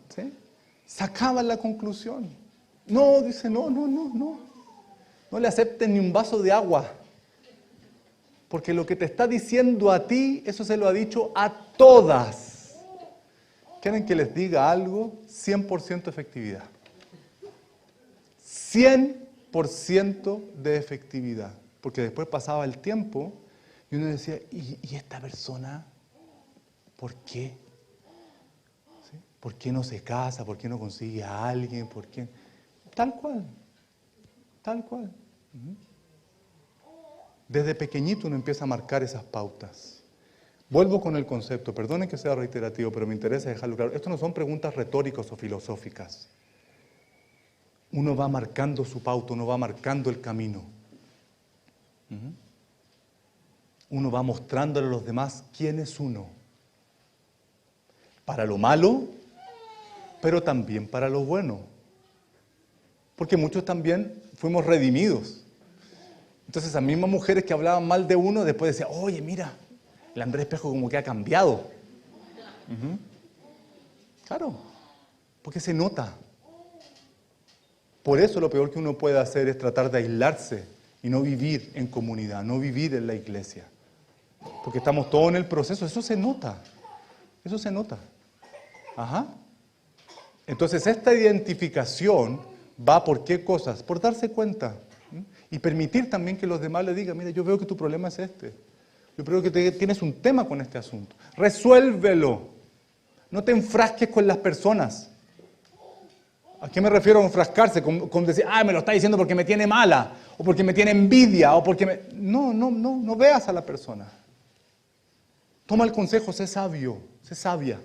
la conclusión. No, dice, no. No le acepten ni un vaso de agua. Porque lo que te está diciendo a ti, eso se lo ha dicho a todas. ¿Quieren que les diga algo? 100% efectividad. 100% de efectividad. Porque después pasaba el tiempo y uno decía, ¿y esta persona por qué? ¿Sí? ¿Por qué no se casa? ¿Por qué no consigue a alguien? ¿Por qué? Tal cual. Desde pequeñito uno empieza a marcar esas pautas. Vuelvo con el concepto, perdonen que sea reiterativo, pero me interesa dejarlo claro. Esto no son preguntas retóricas o filosóficas. Uno va marcando su pauta, uno va marcando el camino. Uno va mostrándole a los demás quién es uno. Para lo malo, pero también para lo bueno. Porque muchos también fuimos redimidos. Entonces, esas mismas mujeres que hablaban mal de uno, después decían, oye, mira, el Andrés Espejo como que ha cambiado. Claro, porque se nota. Por eso lo peor que uno puede hacer es tratar de aislarse y no vivir en comunidad, no vivir en la iglesia. Porque estamos todos en el proceso, eso se nota. Eso se nota. Entonces, esta identificación va por qué cosas, por darse cuenta. Y permitir también que los demás le digan, mira, yo veo que tu problema es este. Yo creo que tienes un tema con este asunto. Resuélvelo. No te enfrasques con las personas. ¿A qué me refiero a enfrascarse? Con decir, me lo está diciendo porque me tiene mala, o porque me tiene envidia, o porque me... No veas a la persona. Toma el consejo, sé sabio, sé sabia.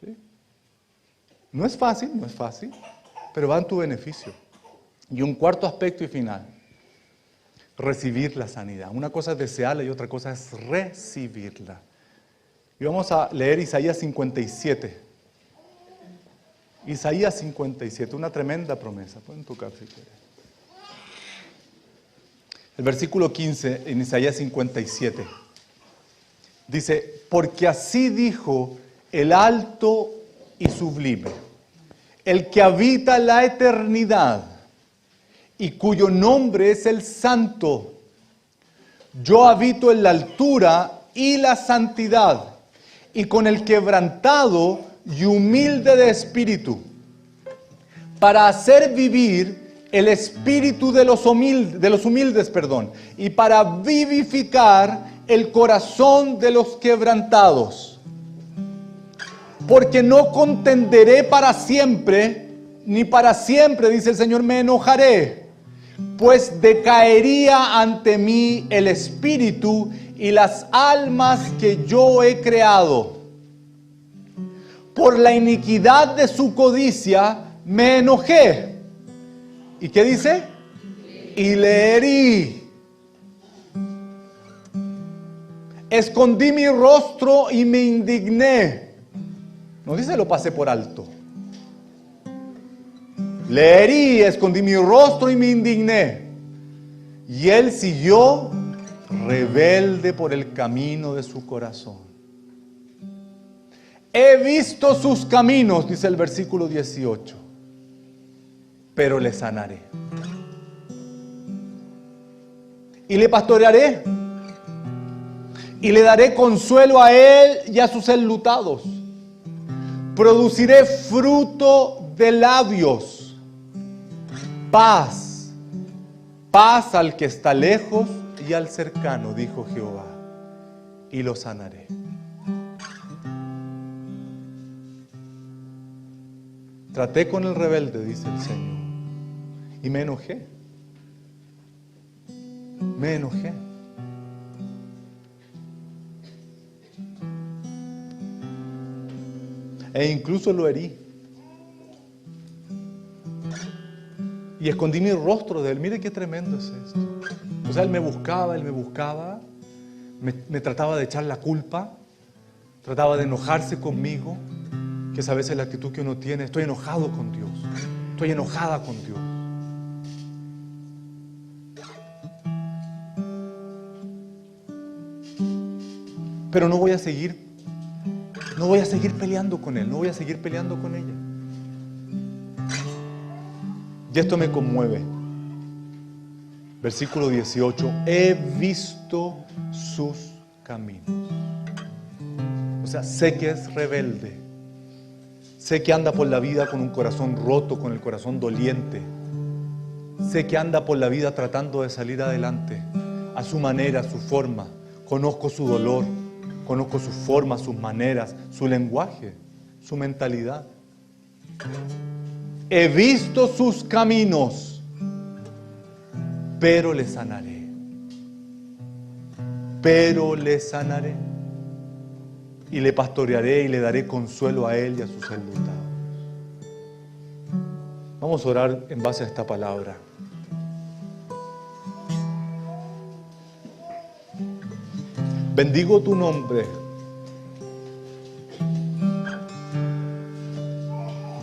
¿Sí? No es fácil, pero va en tu beneficio. Y un cuarto aspecto y final. Recibir la sanidad. Una cosa es desearla y otra cosa es recibirla. Y vamos a leer Isaías 57. Isaías 57, una tremenda promesa. Pueden tocar si quieren. El versículo 15 en Isaías 57. Dice, porque así dijo el alto y sublime, el que habita la eternidad, y cuyo nombre es el Santo. Yo habito en la altura y la santidad, y con el quebrantado y humilde de espíritu, para hacer vivir el espíritu de los humildes, y para vivificar el corazón de los quebrantados. Porque no contenderé para siempre, ni para siempre, dice el Señor, me enojaré. Pues decaería ante mí el espíritu y las almas que yo he creado. Por la iniquidad de su codicia me enojé. ¿Y qué dice? Y le herí. Escondí mi rostro y me indigné. No dice lo pasé por alto. Le herí, escondí mi rostro y me indigné. Y él siguió rebelde por el camino de su corazón. He visto sus caminos, dice el versículo 18, pero le sanaré. Y le pastorearé. Y le daré consuelo a él y a sus enlutados. Produciré fruto de labios. Paz al que está lejos y al cercano, dijo Jehová, y lo sanaré. Traté con el rebelde, dice el Señor, y me enojé. E incluso lo herí. Y escondí mi rostro de él. Mire qué tremendo es esto. O sea, él me buscaba, me trataba de echar la culpa, trataba de enojarse conmigo, que es a veces la actitud que uno tiene. Estoy enojado con Dios, estoy enojada con Dios. Pero no voy a seguir peleando con él, no voy a seguir peleando con ella. Y esto me conmueve. Versículo 18. He visto sus caminos. O sea, sé que es rebelde. Sé que anda por la vida con un corazón roto, con el corazón doliente. Sé que anda por la vida tratando de salir adelante, a su manera, a su forma. Conozco su dolor, conozco su forma, sus maneras, su lenguaje, su mentalidad. He visto sus caminos, pero le sanaré. pero le sanaré. Y le pastorearé y le daré consuelo a él y a sus enlutados. Vamos a orar en base a esta palabra. Bendigo tu nombre.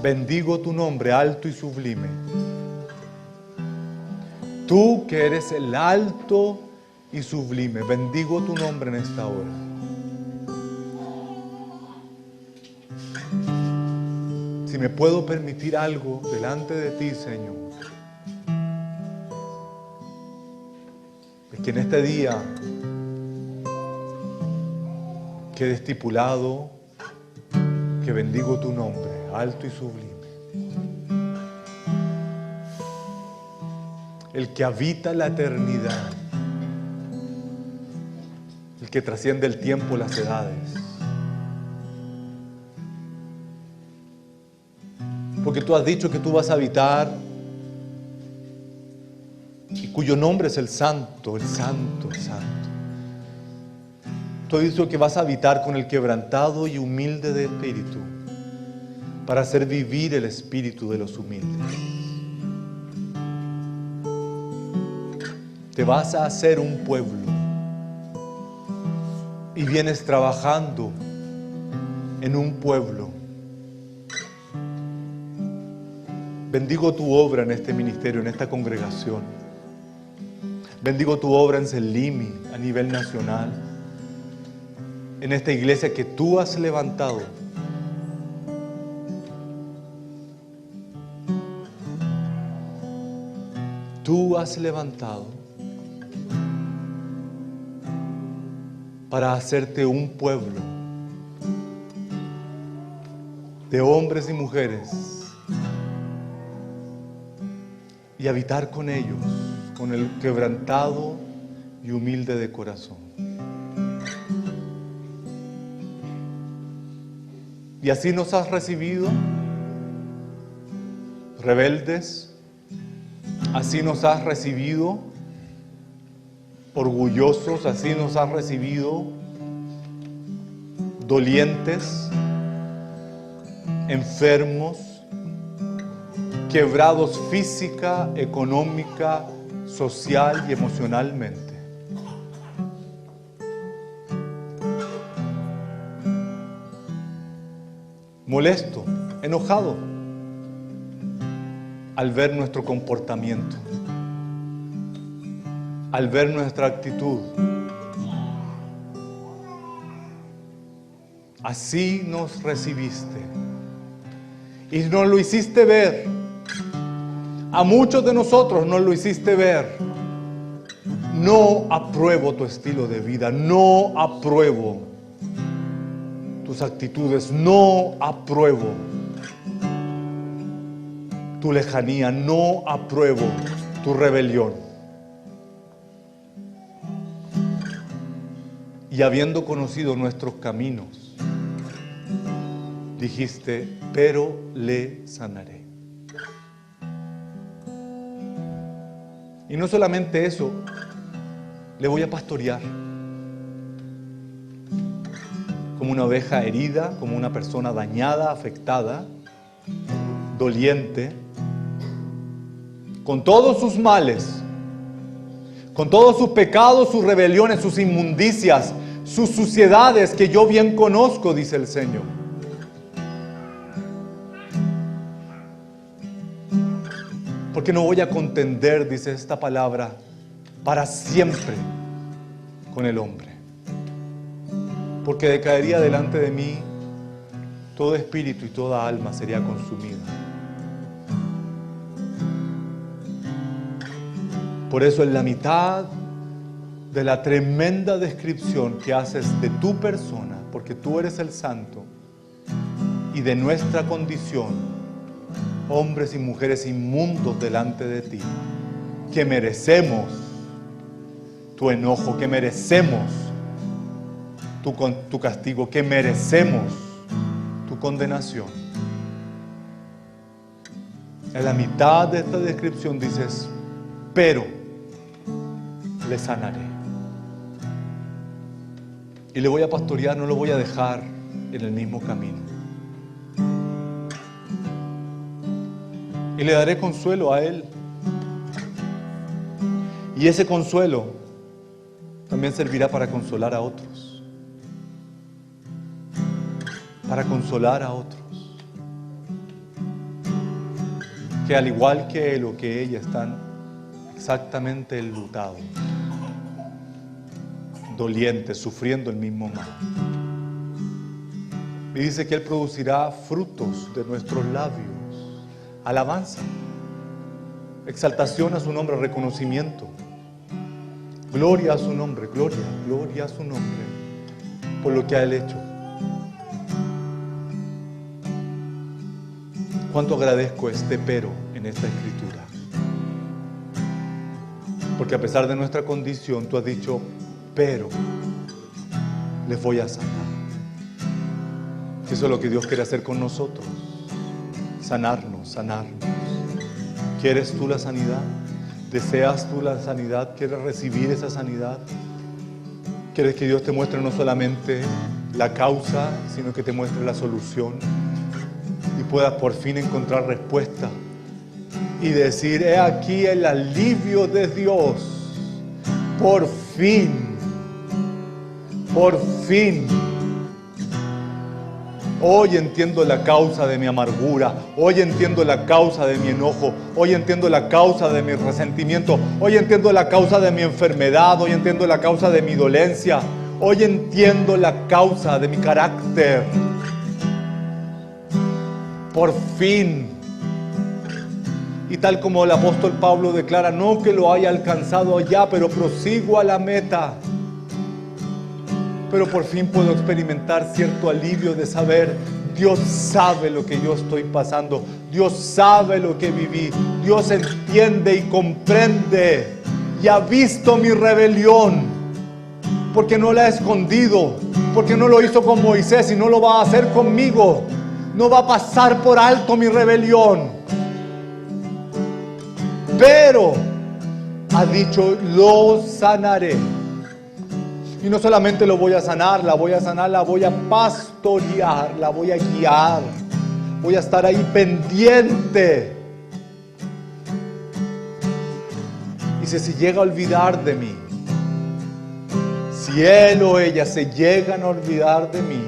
Bendigo tu nombre alto y sublime. Tú que eres el alto y sublime, bendigo tu nombre en esta hora. Si me puedo permitir algo delante de ti, Señor, es que en este día quede estipulado que bendigo tu nombre, alto y sublime. El que habita la eternidad, el que trasciende el tiempo, las edades. Porque tú has dicho que tú vas a habitar y cuyo nombre es el Santo, el Santo, el Santo. Tú has dicho que vas a habitar con el quebrantado y humilde de espíritu para hacer vivir el espíritu de los humildes. Te vas a hacer un pueblo y vienes trabajando en un pueblo. Bendigo tu obra en este ministerio, en esta congregación. Bendigo tu obra en Selimi a nivel nacional, en esta iglesia que tú has levantado. Tú has levantado para hacerte un pueblo de hombres y mujeres y habitar con ellos, con el quebrantado y humilde de corazón. Y así nos has recibido, rebeldes, así nos has recibido, orgullosos, así nos has recibido, dolientes, enfermos, quebrados física, económica, social y emocionalmente. Molesto, enojado al ver nuestro comportamiento, al ver nuestra actitud. Así nos recibiste y nos lo hiciste ver. A muchos de nosotros nos lo hiciste ver. No apruebo tu estilo de vida, no apruebo tus actitudes, no apruebo tu lejanía, no apruebo tu rebelión. Y habiendo conocido nuestros caminos, dijiste, pero le sanaré. Y no solamente eso, le voy a pastorear como una oveja herida, como una persona dañada, afectada, doliente, con todos sus males, con todos sus pecados, sus rebeliones, sus inmundicias, sus suciedades que yo bien conozco, dice el Señor. Porque no voy a contender, dice esta palabra, para siempre con el hombre. Porque decaería delante de mí todo espíritu y toda alma sería consumida. Por eso en la mitad de la tremenda descripción que haces de tu persona, porque tú eres el santo, y de nuestra condición, hombres y mujeres inmundos delante de ti, que merecemos tu enojo, que merecemos tu castigo, que merecemos tu condenación. En la mitad de esta descripción dices, pero le sanaré. y le voy a pastorear, no lo voy a dejar en el mismo camino. Y le daré consuelo a él. Y ese consuelo también servirá para consolar a otros. Para consolar a otros. Que al igual que él o que ella están exactamente enlutados, dolientes, sufriendo el mismo mal. Y dice que él producirá frutos de nuestros labios. Alabanza, exaltación a su nombre, reconocimiento, gloria a su nombre, gloria a su nombre por lo que ha él hecho. Cuánto agradezco este pero en esta escritura, porque a pesar de nuestra condición tú has dicho, pero les voy a sanar. Eso es lo que Dios quiere hacer con nosotros. Sanarnos. ¿Quieres tú la sanidad? ¿Deseas tú la sanidad? ¿Quieres recibir esa sanidad? ¿Quieres que Dios te muestre no solamente la causa, sino que te muestre la solución? Y puedas por fin encontrar respuesta y decir, he aquí el alivio de Dios. Por fin. Hoy entiendo la causa de mi amargura, hoy entiendo la causa de mi enojo, hoy entiendo la causa de mi resentimiento, hoy entiendo la causa de mi enfermedad, hoy entiendo la causa de mi dolencia, hoy entiendo la causa de mi carácter. Por fin. Y tal como el apóstol Pablo declara, no que lo haya alcanzado allá, pero prosigo a la meta. Pero por fin puedo experimentar cierto alivio de saber, Dios sabe lo que yo estoy pasando, Dios sabe lo que viví, Dios entiende y comprende y ha visto mi rebelión, porque no la ha escondido, porque no lo hizo con Moisés y no lo va a hacer conmigo, no va a pasar por alto mi rebelión, pero ha dicho, lo sanaré. Y no solamente lo voy a sanar, la voy a pastorear, la voy a guiar. Voy a estar ahí pendiente. Y si llega a olvidar de mí, si él o ella se llegan a olvidar de mí,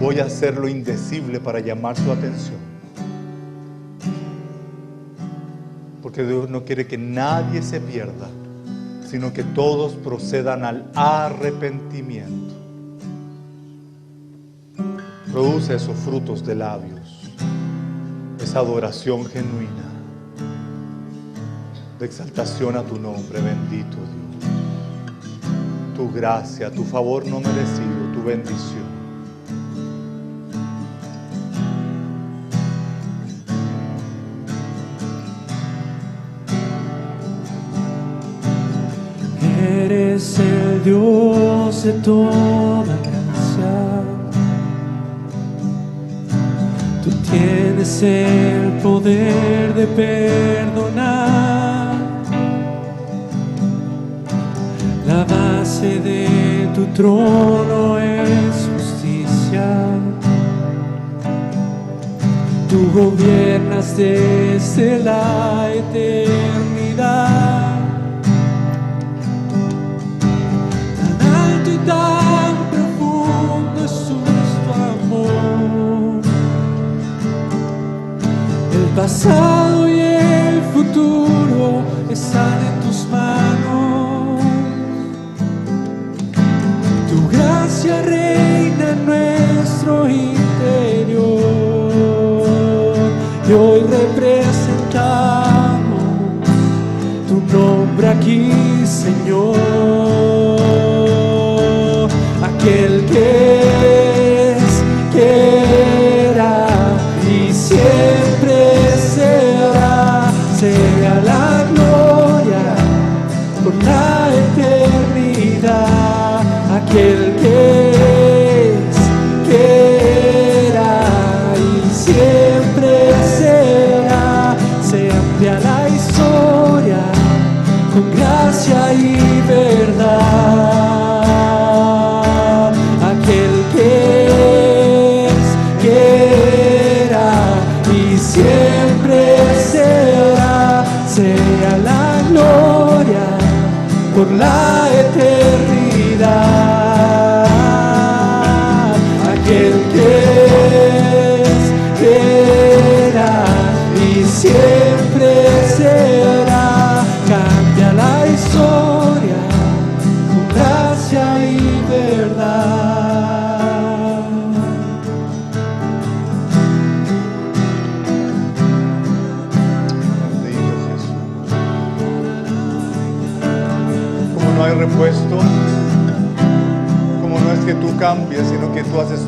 voy a hacer lo indecible para llamar su atención. Porque Dios no quiere que nadie se pierda, sino que todos procedan al arrepentimiento. Produce esos frutos de labios, esa adoración genuina, de exaltación a tu nombre, bendito Dios. Tu gracia, tu favor no merecido, tu bendición. Eres el Dios de toda gracia. Tú tienes el poder de perdonar. La base de tu trono es justicia. Tú gobiernas desde la eternidad. Tan profundo es tu amor. El pasado y el futuro están en tus manos. Tu gracia reina en nuestro interior. Y hoy representamos tu nombre aquí, Señor. Aquel que es, que era y siempre será, sea la gloria por la eternidad. Aquel que es, que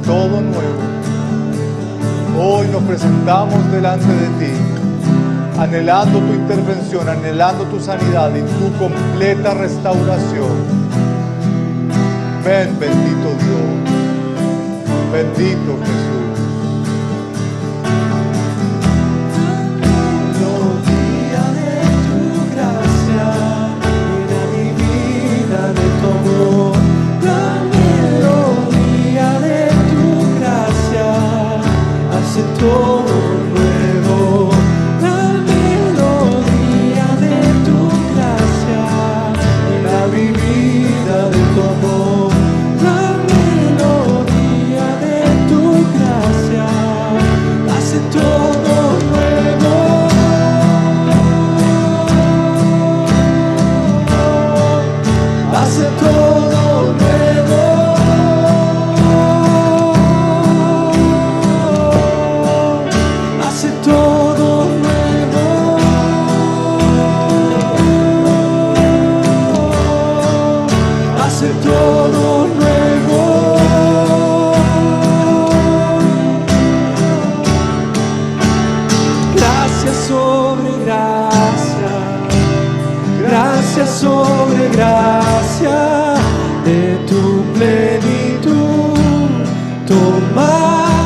todo nuevo. Hoy nos presentamos delante de ti, anhelando tu intervención, anhelando tu sanidad y tu completa restauración. Ven, bendito Dios, bendito Jesús. Todo nuevo, la melodía de tu gracia y la vida de tu amor, la melodía de tu gracia hace todo nuevo, hace todo nuevo. Todo nuevo, gracias sobre gracia, gracias sobre gracia, de tu plenitud tomamos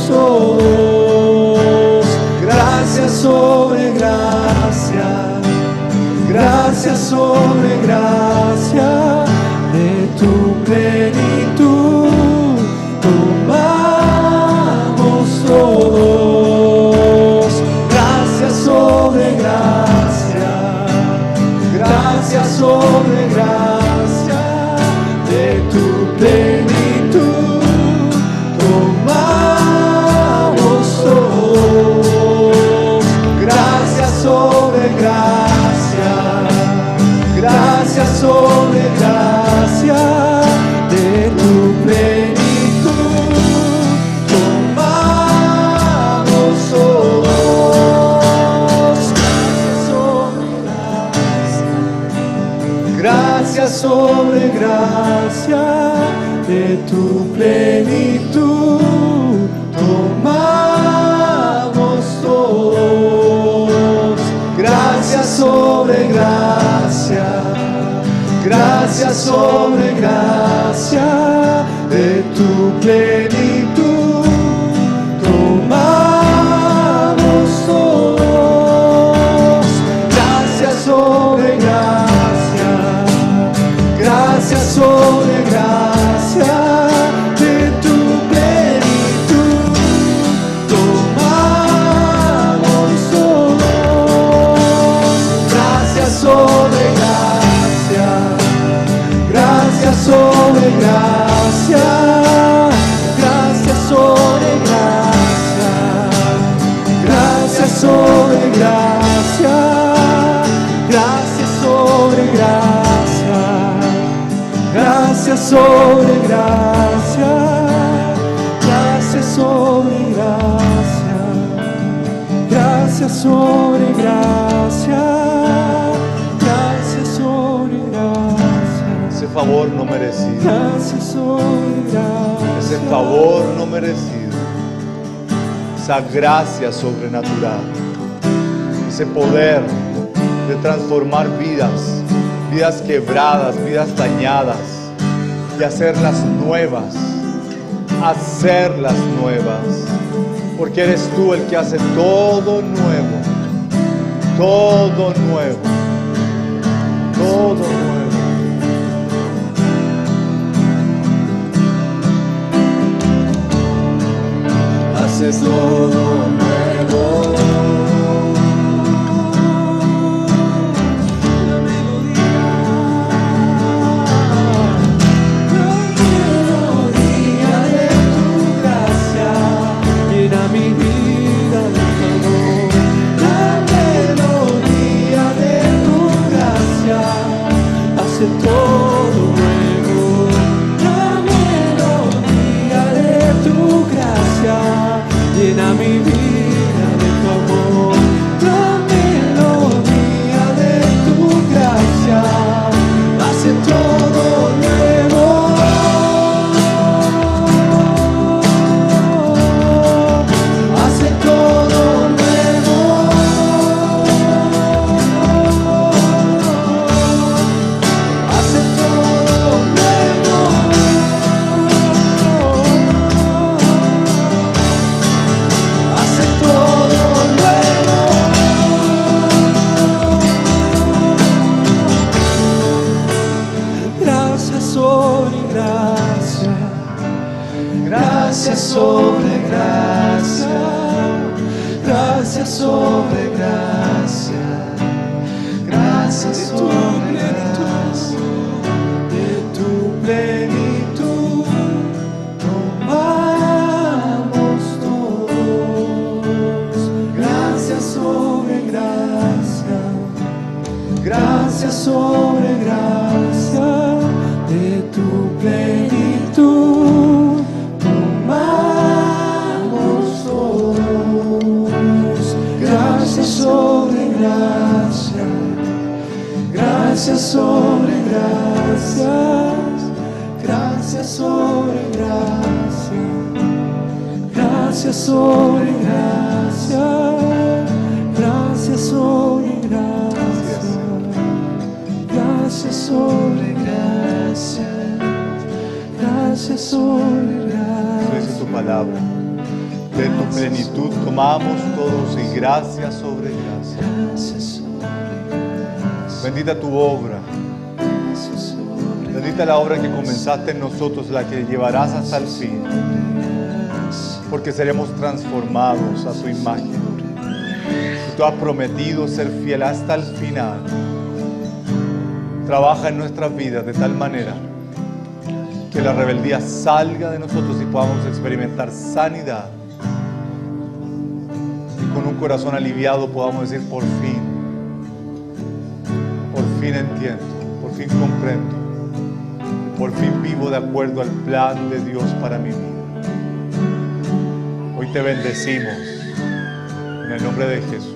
todos. Gracias sobre gracia, gracias sobre gracia, de tu plenitud tomamos todos. Gracias sobre gracia, gracias sobre gracia, de tu plenitud tomamos todos. Gracias sobre gracia, gracias sobre gracia, de tu plenitud tomamos todos. Gracias sobre gracia, de tu plenitud tomamos todos. Gracias sobre gracia, gracias sobre gracia, de tu plenitud tomamos todos. Gracias sobre gracia, gracias sobre gracia, de tu plenitud tomamos todos. Gracias sobre gracia, gracias sobre gracia, gracias sobre gracia, gracias sobre gracia, gracias sobre gracia, gracias sobre gracia, gracias sobre gracia, gracias sobre gracia, gracias sobre gracia. Ese favor no merecido, Gracias sobre gracia. ese favor no merecido, esa gracia sobrenatural, ese poder de transformar vidas, vidas quebradas, vidas dañadas, y hacerlas nuevas, porque eres tú el que hace todo nuevo, todo nuevo, todo nuevo. Haces todo nuevo. La melodía de tu gracia llena mi vida de amor. La melodía de tu gracia hace todo nuevo. La melodía de tu gracia llena mi vida. gracia sobre gracia, gracia sobre gracia, gracia sobre gracia, de tu plenitud tomamos todos. Gracia sobre gracia, gracia sobre gracia, de tu plenitud tomamos todos. Gracia sobre gracia, gracia sobre gracia, gracia sobre gracia, gracia sobre gracia, gracia sobre gracia, gracia sobre gracia, gracia sobre Eso gracia. dice tu palabra. De tu plenitud tomamos todos y gracia sobre gracia. Gracia sobre gracia, Bendita tu obra. gracia sobre Bendita la obra que comenzaste en nosotros, la que llevarás hasta el fin. Porque seremos transformados a tu imagen. Y tú has prometido ser fiel hasta el final. Trabaja en nuestras vidas de tal manera que la rebeldía salga de nosotros y podamos experimentar sanidad. Y con un corazón aliviado podamos decir: por fin entiendo, por fin comprendo, por fin vivo de acuerdo al plan de Dios para mi vida. Hoy te bendecimos en el nombre de Jesús.